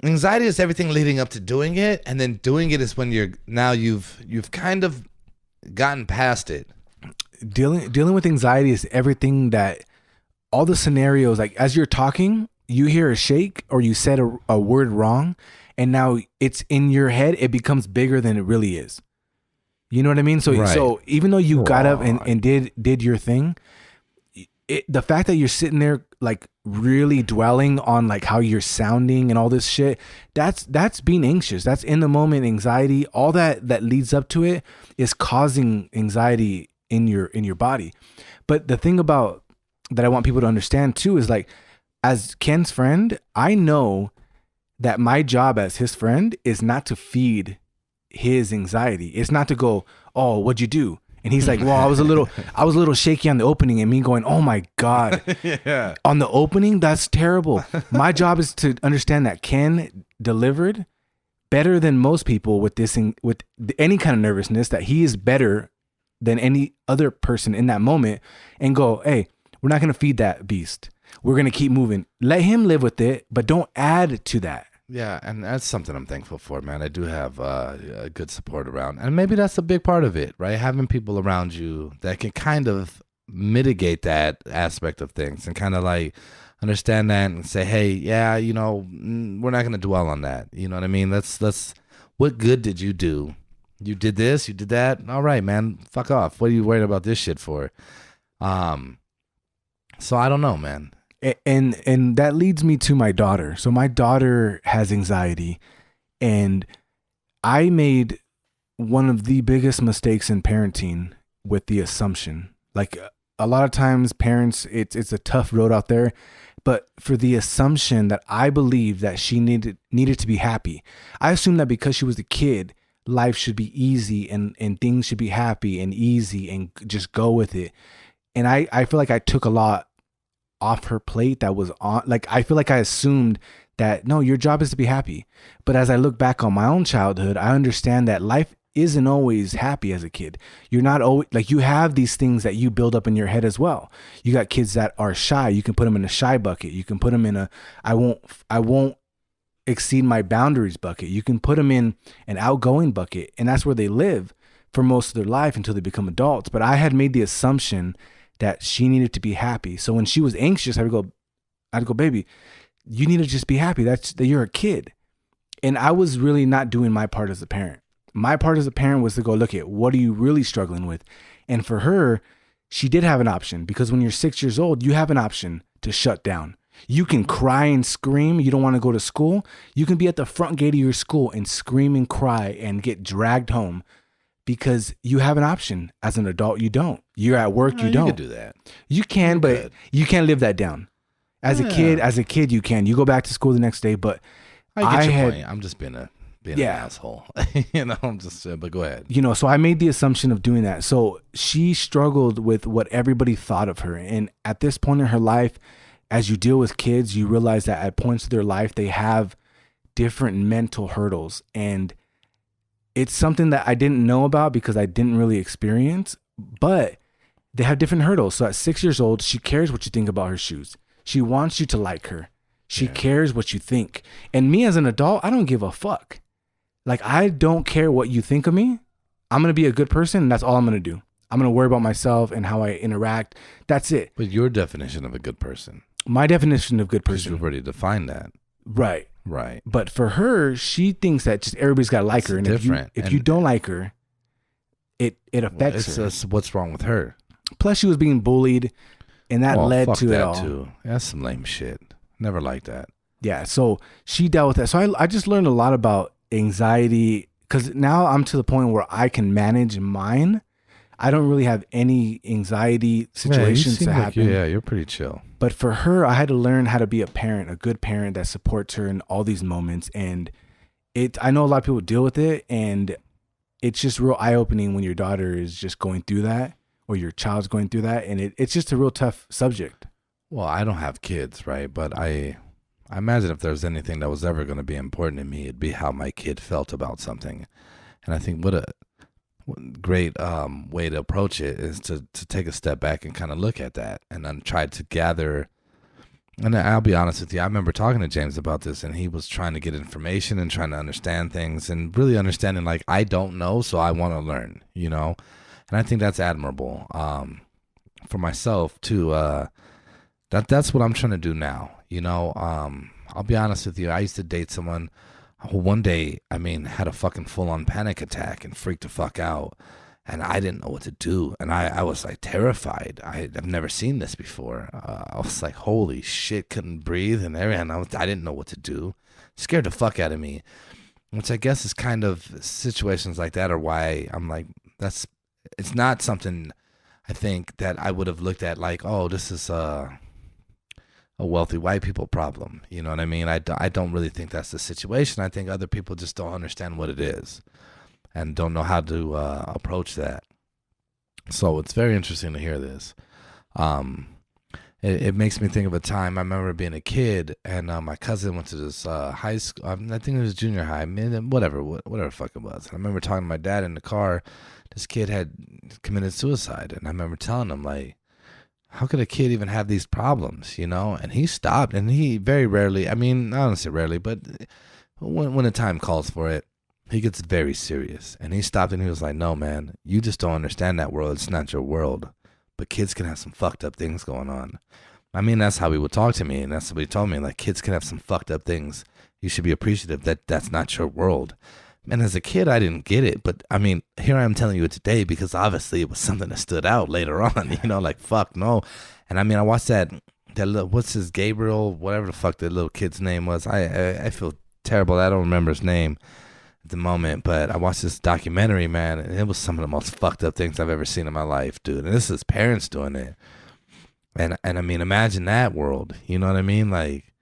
anxiety is everything leading up to doing it, and then doing it is when you've kind of gotten past it. Dealing with anxiety is everything that all the scenarios, like as you're talking, you hear a shake or you said a word wrong, and now it's in your head, it becomes bigger than it really is. You know what I mean? So right. So even though you got up and did your thing, the fact that you're sitting there like really dwelling on like how you're sounding and all this shit, that's being anxious. That's in the moment anxiety. All that leads up to it is causing anxiety in your body. But the thing about that I want people to understand too is like, as Ken's friend, I know that my job as his friend is not to feed his anxiety. It's not to go, oh, what'd you do? And he's like, well, I was a little shaky on the opening, and me going, oh my God. Yeah. On the opening, that's terrible. My job is to understand that Ken delivered better than most people with this, with any kind of nervousness, that he is better than any other person in that moment, and go, hey, we're not going to feed that beast. We're going to keep moving. Let him live with it, but don't add to that. Yeah, and that's something I'm thankful for, man. I do have a good support around, and maybe that's a big part of it, right? Having people around you that can kind of mitigate that aspect of things and kind of like understand that and say, hey, yeah, we're not going to dwell on that. You know what I mean? Let's. What good did you do? You did this, you did that. All right, man, fuck off. What are you worried about this shit for? So I don't know, man. And that leads me to my daughter. So my daughter has anxiety, and I made one of the biggest mistakes in parenting with the assumption. Like, a lot of times parents, it's a tough road out there, but for the assumption that I believed that she needed to be happy. I assumed that because she was a kid, life should be easy and things should be happy and easy and just go with it. And I feel like I took a lot off her plate that was on, like, I feel like I assumed that, no, your job is to be happy. But as I look back on my own childhood, I understand that life isn't always happy as a kid. You're not always, like, you have these things that you build up in your head as well. You got kids that are shy. You can put them in a shy bucket. You can put them in a, I won't exceed my boundaries bucket. You can put them in an outgoing bucket, and that's where they live for most of their life until they become adults. But I had made the assumption that she needed to be happy. So when she was anxious, I'd go, baby, you need to just be happy. That you're a kid. And I was really not doing my part as a parent. My part as a parent was to go, look at, what are you really struggling with? And for her, she did have an option, because when you're 6 years old, you have an option to shut down. You can cry and scream. You don't want to go to school. You can be at the front gate of your school and scream and cry and get dragged home, because you have an option. As an adult, you don't. You're at work, you don't. You can do that. You can, but you can't live that down. As a kid, you can. You go back to school the next day, but I get your point. I'm just being an asshole. I'm just, but go ahead. So I made the assumption of doing that. So she struggled with what everybody thought of her. And at this point in her life, as you deal with kids, you realize that at points of their life, they have different mental hurdles. And it's something that I didn't know about because I didn't really experience, but they have different hurdles. So at 6 years old, she cares what you think about her shoes. She wants you to like her. She cares what you think. And me as an adult, I don't give a fuck. Like, I don't care what you think of me. I'm going to be a good person, and that's all I'm going to do. I'm going to worry about myself and how I interact. That's it. But your definition of a good person. My definition of good person. You've already defined that. Right. Right. But for her, she thinks that just everybody's got to like her. And if you don't like her, it affects her. What's wrong with her? Plus, she was being bullied, and that led to it all. Too. That's some lame shit. Never liked that. Yeah. So she dealt with that. So I just learned a lot about anxiety, because now I'm to the point where I can manage mine. I don't really have any anxiety situations to happen. You're pretty chill. But for her, I had to learn how to be a parent, a good parent that supports her in all these moments. And I know a lot of people deal with it, and it's just real eye-opening when your daughter is just going through that, or your child's going through that. And it's just a real tough subject. Well, I don't have kids, right? But I imagine if there's anything that was ever going to be important to me, it'd be how my kid felt about something. And I think what a great way to approach it is to take a step back and kind of look at that, and then try to gather. And I'll be honest with you, I remember talking to James about this, and he was trying to get information and trying to understand things, and really understanding, like, I don't know, so I want to learn, And I think that's admirable. For myself too, that's what I'm trying to do now. I'll be honest with you, I used to date someone who one day, had a fucking full-on panic attack and freaked the fuck out, and I didn't know what to do, and I was like terrified. I've never seen this before. I was like, holy shit, couldn't breathe, and everything. I didn't know what to do. Scared the fuck out of me, which I guess is kind of situations like that are why I'm like, it's not something I think that I would have looked at like, oh, this is a wealthy white people problem. You know what I mean? I don't really think that's the situation. I think other people just don't understand what it is and don't know how to approach that. So it's very interesting to hear this. it makes me think of a time I remember being a kid, and my cousin went to this high school. I think it was junior high, man, whatever fuck it was. I remember talking to my dad in the car. This kid had committed suicide, and I remember telling him like, how could a kid even have these problems, you know? And he stopped, and he very rarely, I mean, I don't say rarely, but when the time calls for it, he gets very serious. And he stopped and he was like, no, man, you just don't understand that world. It's not your world. But kids can have some fucked up things going on. I mean, that's how he would talk to me. And that's what he told me. Like, kids can have some fucked up things. You should be appreciative that that's not your world. And as a kid, I didn't get it. But I mean, here I am telling you it today because obviously it was something that stood out later on, you know, like, fuck no. And I mean, I watched that little, what's his, Gabriel, whatever the fuck that little kid's name was. I feel terrible. I don't remember his name at the moment, but I watched this documentary, man, and it was some of the most fucked up things I've ever seen in my life, dude. And this is parents doing it. And I mean, imagine that world. You know what I mean? Like,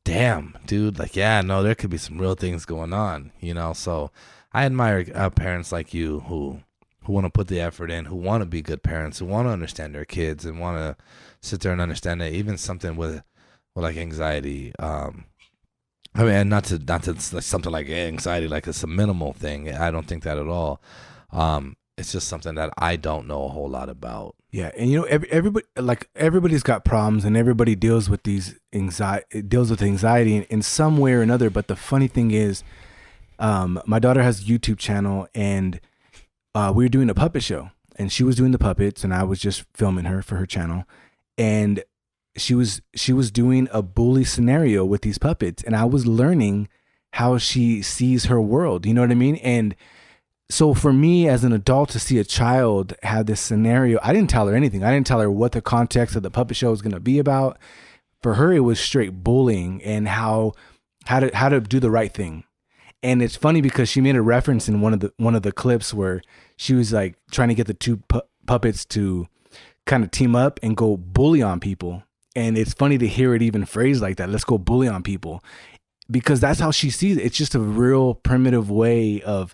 damn, dude. Like, yeah, no, there could be some real things going on, you know? So I admire parents like you who want to put the effort in, who want to be good parents, who want to understand their kids and want to sit there and understand that even something with like anxiety, I mean, not to like something like anxiety, like it's a minimal thing. I don't think that at all. It's just something that I don't know a whole lot about. Yeah, and you know, everybody's got problems, and everybody deals with anxiety in some way or another. But the funny thing is, my daughter has a YouTube channel, and we were doing a puppet show, and she was doing the puppets, and I was just filming her for her channel, and she was doing a bully scenario with these puppets, and I was learning how she sees her world. You know what I mean? And so for me as an adult to see a child have this scenario, I didn't tell her anything. I didn't tell her what the context of the puppet show was going to be about. For her, it was straight bullying and how to do the right thing. And it's funny because she made a reference in one of the clips where she was like trying to get the two puppets to kind of team up and go bully on people. And it's funny to hear it even phrased like that. Let's go bully on people, because that's how she sees it. It's just a real primitive way of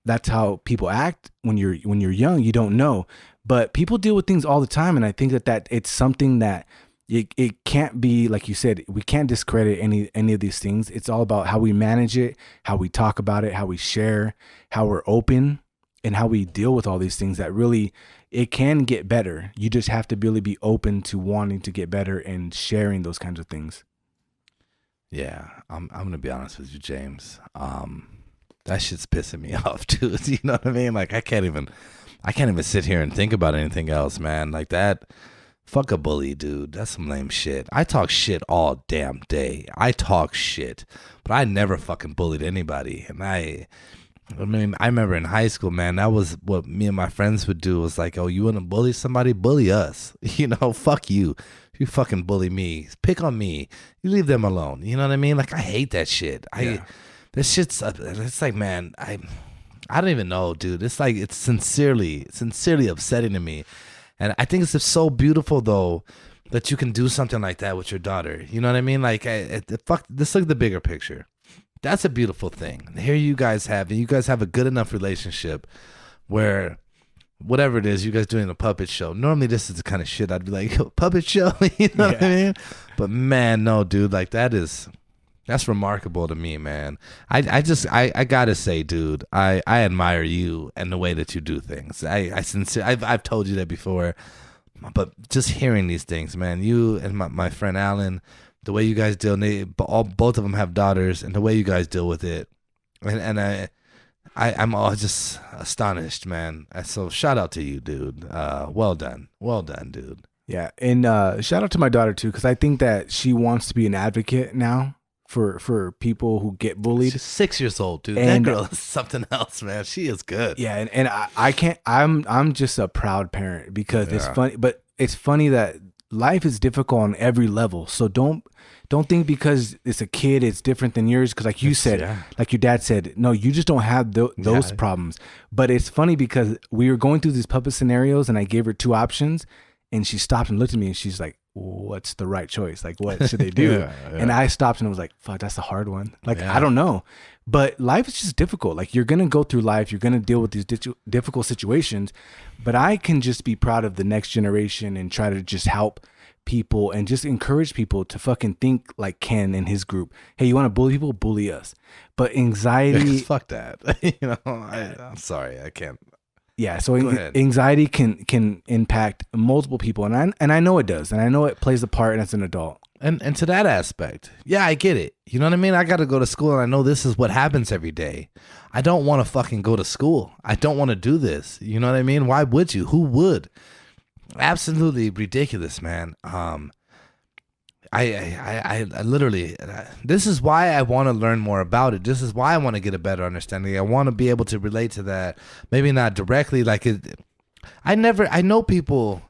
that's how people act when you're young. You don't know, but people deal with things all the time. And I think that it's something that it can't be, like you said, we can't discredit any of these things. It's all about how we manage it, how we talk about it, how we share, how we're open, and how we deal with all these things that really, it can get better. You just have to really be open to wanting to get better and sharing those kinds of things. Yeah, I'm gonna be honest with you, James. That shit's pissing me off, dude. You know what I mean? Like I can't even sit here and think about anything else, man. Like that. Fuck a bully, dude. That's some lame shit. I talk shit all damn day. I talk shit, but I never fucking bullied anybody. And I mean, I remember in high school, man, that was what me and my friends would do. Was like, oh, you want to bully somebody? Bully us. You know, fuck you. You fucking bully me. Pick on me. You leave them alone. You know what I mean? Like, I hate that shit. This shit's, it's like, man, I don't even know, dude. It's like, it's sincerely upsetting to me. And I think it's just so beautiful, though, that you can do something like that with your daughter. You know what I mean? Like, fuck, let's look at the bigger picture. That's a beautiful thing. Here you guys have a good enough relationship where whatever it is, you guys doing a puppet show. Normally, this is the kind of shit I'd be like, yo, puppet show? You know what I mean? But man, no, dude, like that's remarkable to me, man. I gotta say, dude, I admire you and the way that you do things. I've told you that before, but just hearing these things, man, you and my friend Alan, the way you guys deal, both of them have daughters, and the way you guys deal with it, and I'm all just astonished, man. So shout out to you, dude. Well done, dude. Yeah, and shout out to my daughter too, because I think that she wants to be an advocate now for people who get bullied. She's 6 years old, dude. And that girl is something else, man. She is good. Yeah, and I can't. I'm just a proud parent because it's funny, but it's funny that life is difficult on every level. So don't think because it's a kid it's different than yours, because like you said, like your dad said, no, you just don't have those problems. But it's funny because we were going through these puppet scenarios and I gave her two options and she stopped and looked at me and she's like, what's the right choice? Like, what should they do? Yeah. And I stopped and was like, fuck, that's a hard one. Like, Yeah. I don't know. But life is just difficult. Like, you're going to go through life. You're going to deal with these difficult situations. But I can just be proud of the next generation and try to just help people and just encourage people to fucking think like Ken and his group. Hey, you want to bully people? Bully us. But anxiety... Fuck that. I'm sorry. I can't. Yeah, so Go ahead. anxiety can impact multiple people, and I know it does, and I know it plays a part as an adult. And to that aspect, yeah, I get it. You know what I mean? I got to go to school, and I know this is what happens every day. I don't want to fucking go to school. I don't want to do this. You know what I mean? Why would you? Who would? Absolutely ridiculous, man. I literally, this is why I want to learn more about it. This is why I want to get a better understanding. I want to be able to relate to that. Maybe not directly, like it. I know people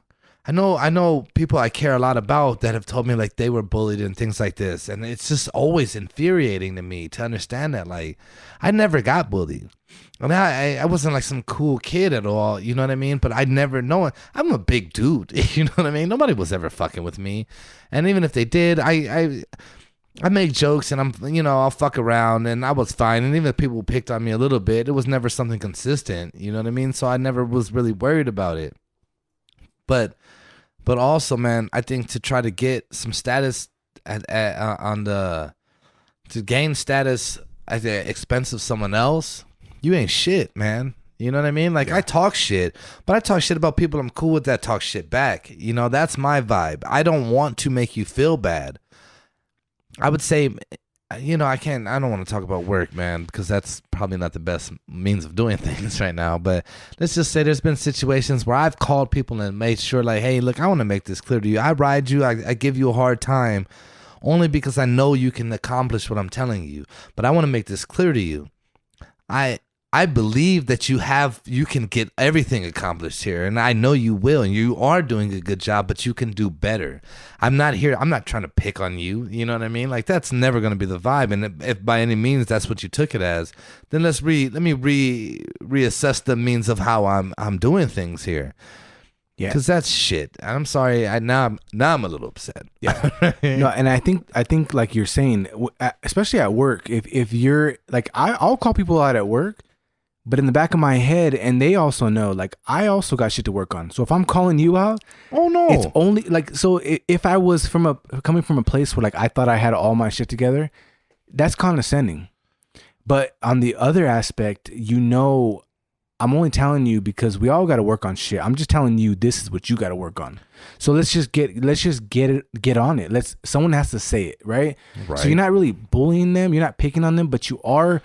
I care a lot about that have told me like they were bullied and things like this. And it's just always infuriating to me to understand that. Like, I never got bullied. I mean, I wasn't like some cool kid at all, you know what I mean? But I never know. I'm a big dude, you know what I mean? Nobody was ever fucking with me. And even if they did, I make jokes and I'll fuck around and I was fine. And even if people picked on me a little bit, it was never something consistent, you know what I mean? So I never was really worried about it. But also, man, I think to try to get some status to gain status at the expense of someone else, you ain't shit, man. You know what I mean? Like, yeah. I talk shit, but I talk shit about people I'm cool with that talk shit back. You know, that's my vibe. I don't want to make you feel bad. I would say, I don't want to talk about work, man, because that's probably not the best means of doing things right now. But let's just say there's been situations where I've called people and made sure, like, hey, look, I want to make this clear to you. I ride you. I give you a hard time only because I know you can accomplish what I'm telling you. But I want to make this clear to you. I believe that you can get everything accomplished here, and I know you will, and you are doing a good job, but you can do better. I'm not trying to pick on you, you know what I mean? Like, that's never going to be the vibe, and if by any means that's what you took it as, then let me reassess the means of how I'm doing things here. Yeah, because that's shit. I'm sorry. Now I'm a little upset. Yeah, no, and I think like you're saying, especially at work, if you're like, I'll call people out at work. But in the back of my head, and they also know, like, I also got shit to work on. So if I'm calling you out, oh no, it's only like, so if I was coming from a place where like I thought I had all my shit together, that's condescending. But on the other aspect, I'm only telling you because we all got to work on shit. I'm just telling you this is what you got to work on. So let's just get on it. Someone has to say it, right? So you're not really bullying them, you're not picking on them, but you are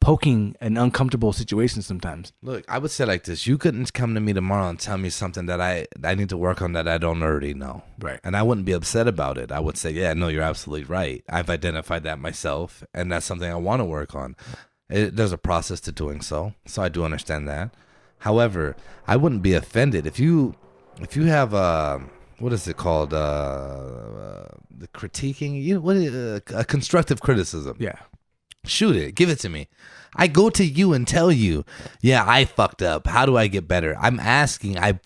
poking an uncomfortable situation sometimes. Look, I would say like this. You couldn't come to me tomorrow and tell me something that I need to work on that I don't already know. Right. And I wouldn't be upset about it. I would say, yeah, no, you're absolutely right. I've identified that myself, and that's something I want to work on. There's a process to doing so I do understand that. However, I wouldn't be offended if you have what is it called? The critiquing, a constructive criticism. Yeah. Shoot it. Give it to me. I go to you and tell you, yeah, I fucked up. How do I get better? I'm asking. I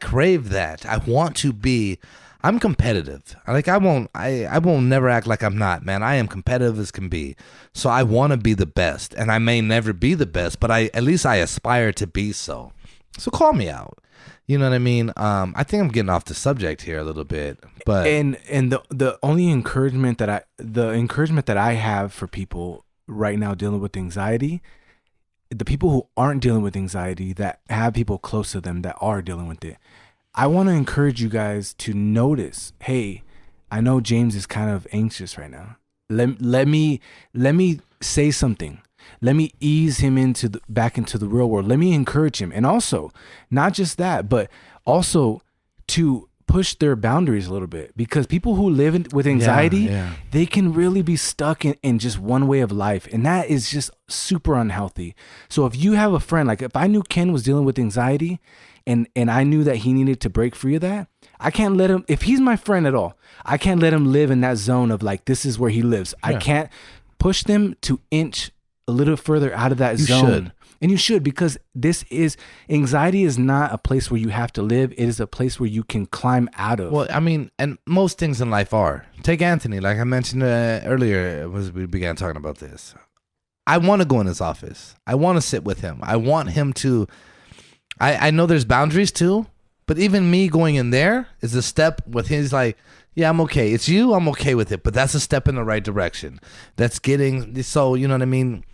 crave that. I want to be. I'm competitive. Like, I won't never act like I'm not, man. I am competitive as can be. So I want to be the best, and I may never be the best, but at least I aspire to be so. So call me out. You know what I mean? I think I'm getting off the subject here a little bit, but and the only encouragement that I have for people right now dealing with anxiety, the people who aren't dealing with anxiety, that have people close to them that are dealing with it, I want to encourage you guys to notice. Hey, I know James is kind of anxious right now. Let me say something. Let me ease him back into the real world. Let me encourage him. And also, not just that, but also to push their boundaries a little bit. Because people who live with anxiety, they can really be stuck in just one way of life. And that is just super unhealthy. So if you have a friend, like if I knew Ken was dealing with anxiety and I knew that he needed to break free of that, I can't let him, if he's my friend at all, I can't let him live in that zone of like, this is where he lives. Yeah. I can't push them to inch a little further out of that zone. And you should, because anxiety is not a place where you have to live. It is a place where you can climb out of. Well, I mean, and most things in life are. Take Anthony, like I mentioned earlier, as we began talking about this. I want to go in his office. I want to sit with him. I want him to. I know there's boundaries too, but even me going in there is a step with his like, yeah, I'm okay. It's you, I'm okay with it, but that's a step in the right direction. That's getting so, you know what I mean?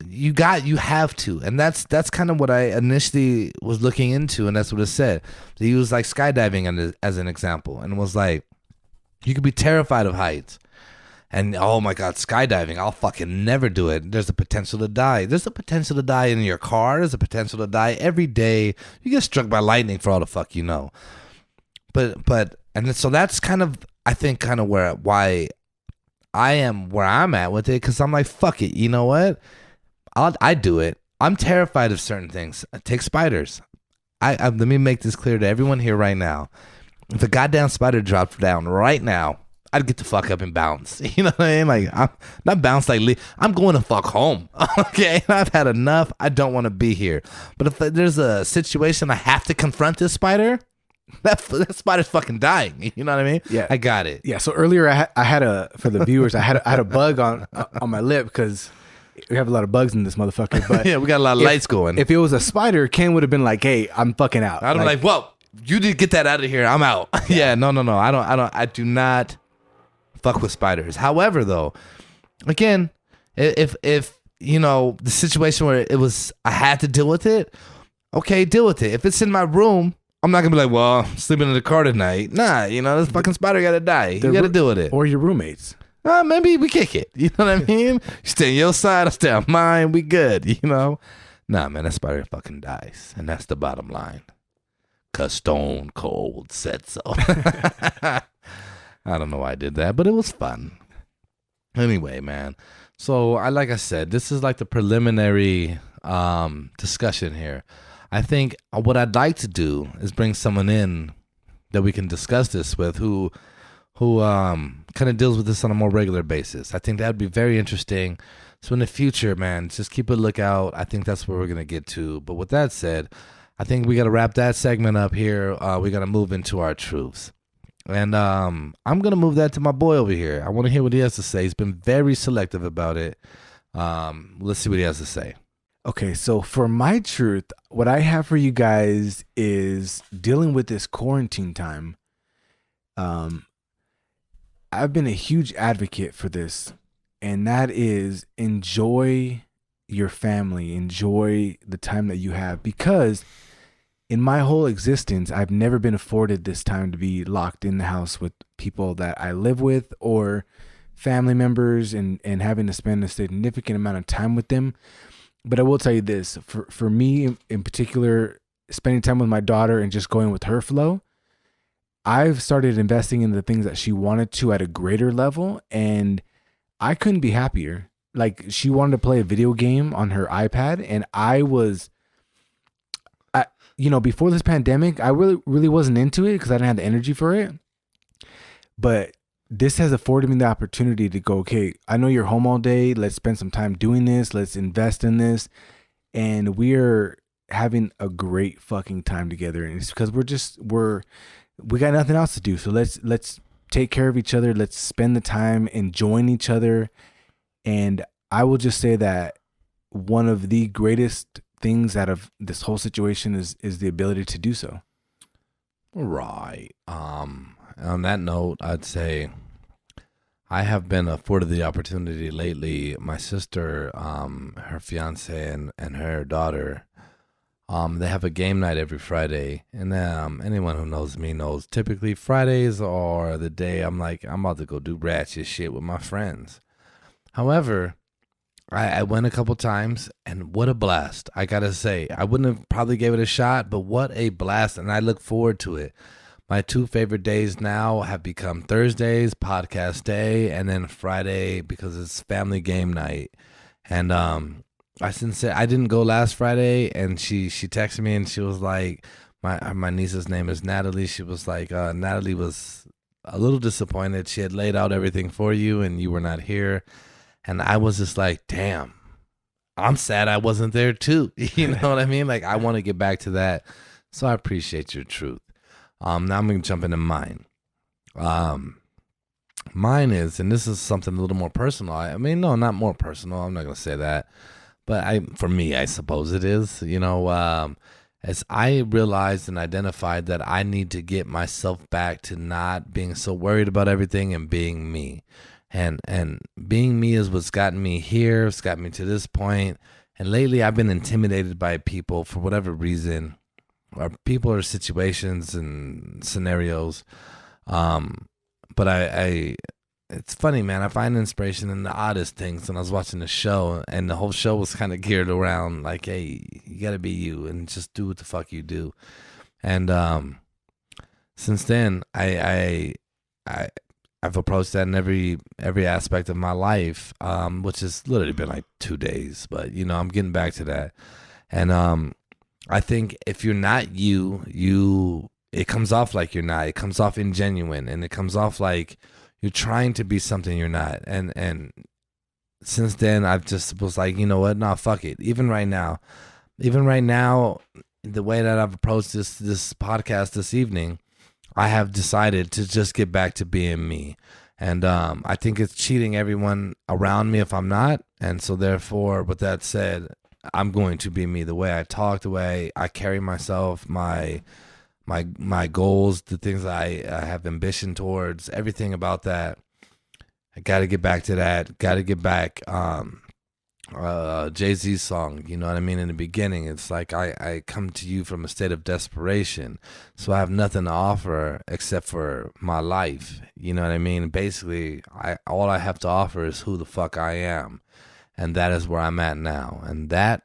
You have to, and that's kind of what I initially was looking into, and that's what it said. They used like skydiving as an example, and it was like, you could be terrified of heights, and oh my god, skydiving, I'll fucking never do it. There's a potential to die. There's a potential to die in your car. There's a potential to die every day. You get struck by lightning for all the fuck you know. But and so that's kind of, I think, kind of why I am where I'm at with it, because I'm like, fuck it, you know what? I do it. I'm terrified of certain things. Take spiders. Let me make this clear to everyone here right now. If a goddamn spider dropped down right now, I'd get the fuck up and bounce. You know what I mean? Like, I'm not bounce like I'm going to fuck home. Okay, I've had enough. I don't want to be here. But if there's a situation I have to confront this spider, that spider's fucking dying. You know what I mean? Yeah, I got it. Yeah. So earlier I had for the viewers, I had a bug on my lip because we have a lot of bugs in this motherfucker. But yeah, we got a lot of lights going. If it was a spider, Ken would have been like, "Hey, I'm fucking out." I'd be like, "Well, you need to get that out of here. I'm out." Yeah, no. I do not fuck with spiders. However, though, again, if you know the situation where it was, I had to deal with it. Okay, deal with it. If it's in my room, I'm not gonna be like, "Well, I'm sleeping in the car tonight." Nah, you know, this fucking spider gotta die. You gotta deal with it. Or your roommates. Maybe we kick it. You know what I mean? You stay on your side, I stay on mine. We good, you know? Nah, man, that spider fucking dies. And that's the bottom line. 'Cause Stone Cold said so. I don't know why I did that, but it was fun. Anyway, man. So, like I said, this is like the preliminary discussion here. I think what I'd like to do is bring someone in that we can discuss this with who kind of deals with this on a more regular basis. I think that would be very interesting. So in the future, man, just keep a lookout. I think that's where we're going to get to. But with that said, I think we got to wrap that segment up here. We got to move into our truths. And I'm going to move that to my boy over here. I want to hear what he has to say. He's been very selective about it. Let's see what he has to say. Okay, so for my truth, what I have for you guys is dealing with this quarantine time. I've been a huge advocate for this, and that is enjoy your family, enjoy the time that you have, because in my whole existence, I've never been afforded this time to be locked in the house with people that I live with or family members and having to spend a significant amount of time with them. But I will tell you this, for me in particular, spending time with my daughter and just going with her flow, I've started investing in the things that she wanted to at a greater level, and I couldn't be happier. Like, she wanted to play a video game on her iPad, and before this pandemic, I really wasn't into it because I didn't have the energy for it. But this has afforded me the opportunity to go, okay, I know you're home all day. Let's spend some time doing this. Let's invest in this. And we're having a great fucking time together. And it's because we got nothing else to do. So let's take care of each other. Let's spend the time enjoying each other. And I will just say that one of the greatest things out of this whole situation is the ability to do so. Right. On that note, I'd say I have been afforded the opportunity lately. My sister, her fiance and her daughter, they have a game night every Friday. And anyone who knows me knows typically Fridays are the day I'm about to go do ratchet shit with my friends. However, I went a couple times, and what a blast. I got to say, I wouldn't have probably gave it a shot, but what a blast, and I look forward to it. My two favorite days now have become Thursdays, podcast day, and then Friday because it's family game night. And I didn't go last Friday, and she texted me, and she was like, my niece's name is Natalie. She was like, Natalie was a little disappointed. She had laid out everything for you, and you were not here. And I was just like, damn, I'm sad I wasn't there too. You know what I mean? Like I want to get back to that. So I appreciate your truth. Now I'm gonna jump into mine. Um, Mine is, and this is something a little more personal. I mean, no, not more personal. I'm not gonna say that, but for me, I suppose it is. As I realized and identified that I need to get myself back to not being so worried about everything and being me, and being me is what's gotten me here. It's got me to this point. And lately, I've been intimidated by people for whatever reason, or people or situations and scenarios. Um, but it's funny, man. I find inspiration in the oddest things. And I was watching the show, and the whole show was kind of geared around like, hey, you got to be you and just do what the fuck you do. And since then, I I've approached that in every aspect of my life, which has literally been like 2 days. But I'm getting back to that, and I think if you're not you, it comes off like you're not. It comes off ingenuine, and it comes off like you're trying to be something you're not. And since then, I've just was like, you know what? Nah, fuck it. Even right now, the way that I've approached this podcast this evening, I have decided to just get back to being me. And I think it's cheating everyone around me if I'm not. And so therefore, with that said, I'm going to be me. The way I talk, the way I carry myself, my goals, the things I have ambition towards, everything about that. I got to get back to that. Got to get back. Jay-Z's song, you know what I mean? In the beginning, it's like I come to you from a state of desperation. So I have nothing to offer except for my life. You know what I mean? Basically, all I have to offer is who the fuck I am. And that is where I'm at now. And that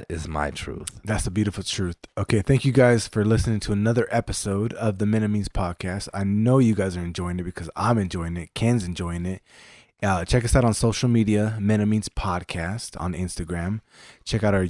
is my truth. That's the beautiful truth. Okay, thank you guys for listening to another episode of the Men and Means podcast. I know you guys are enjoying it because I'm enjoying it. Ken's enjoying it. Check us out on social media, Men and Means podcast on Instagram. Check out our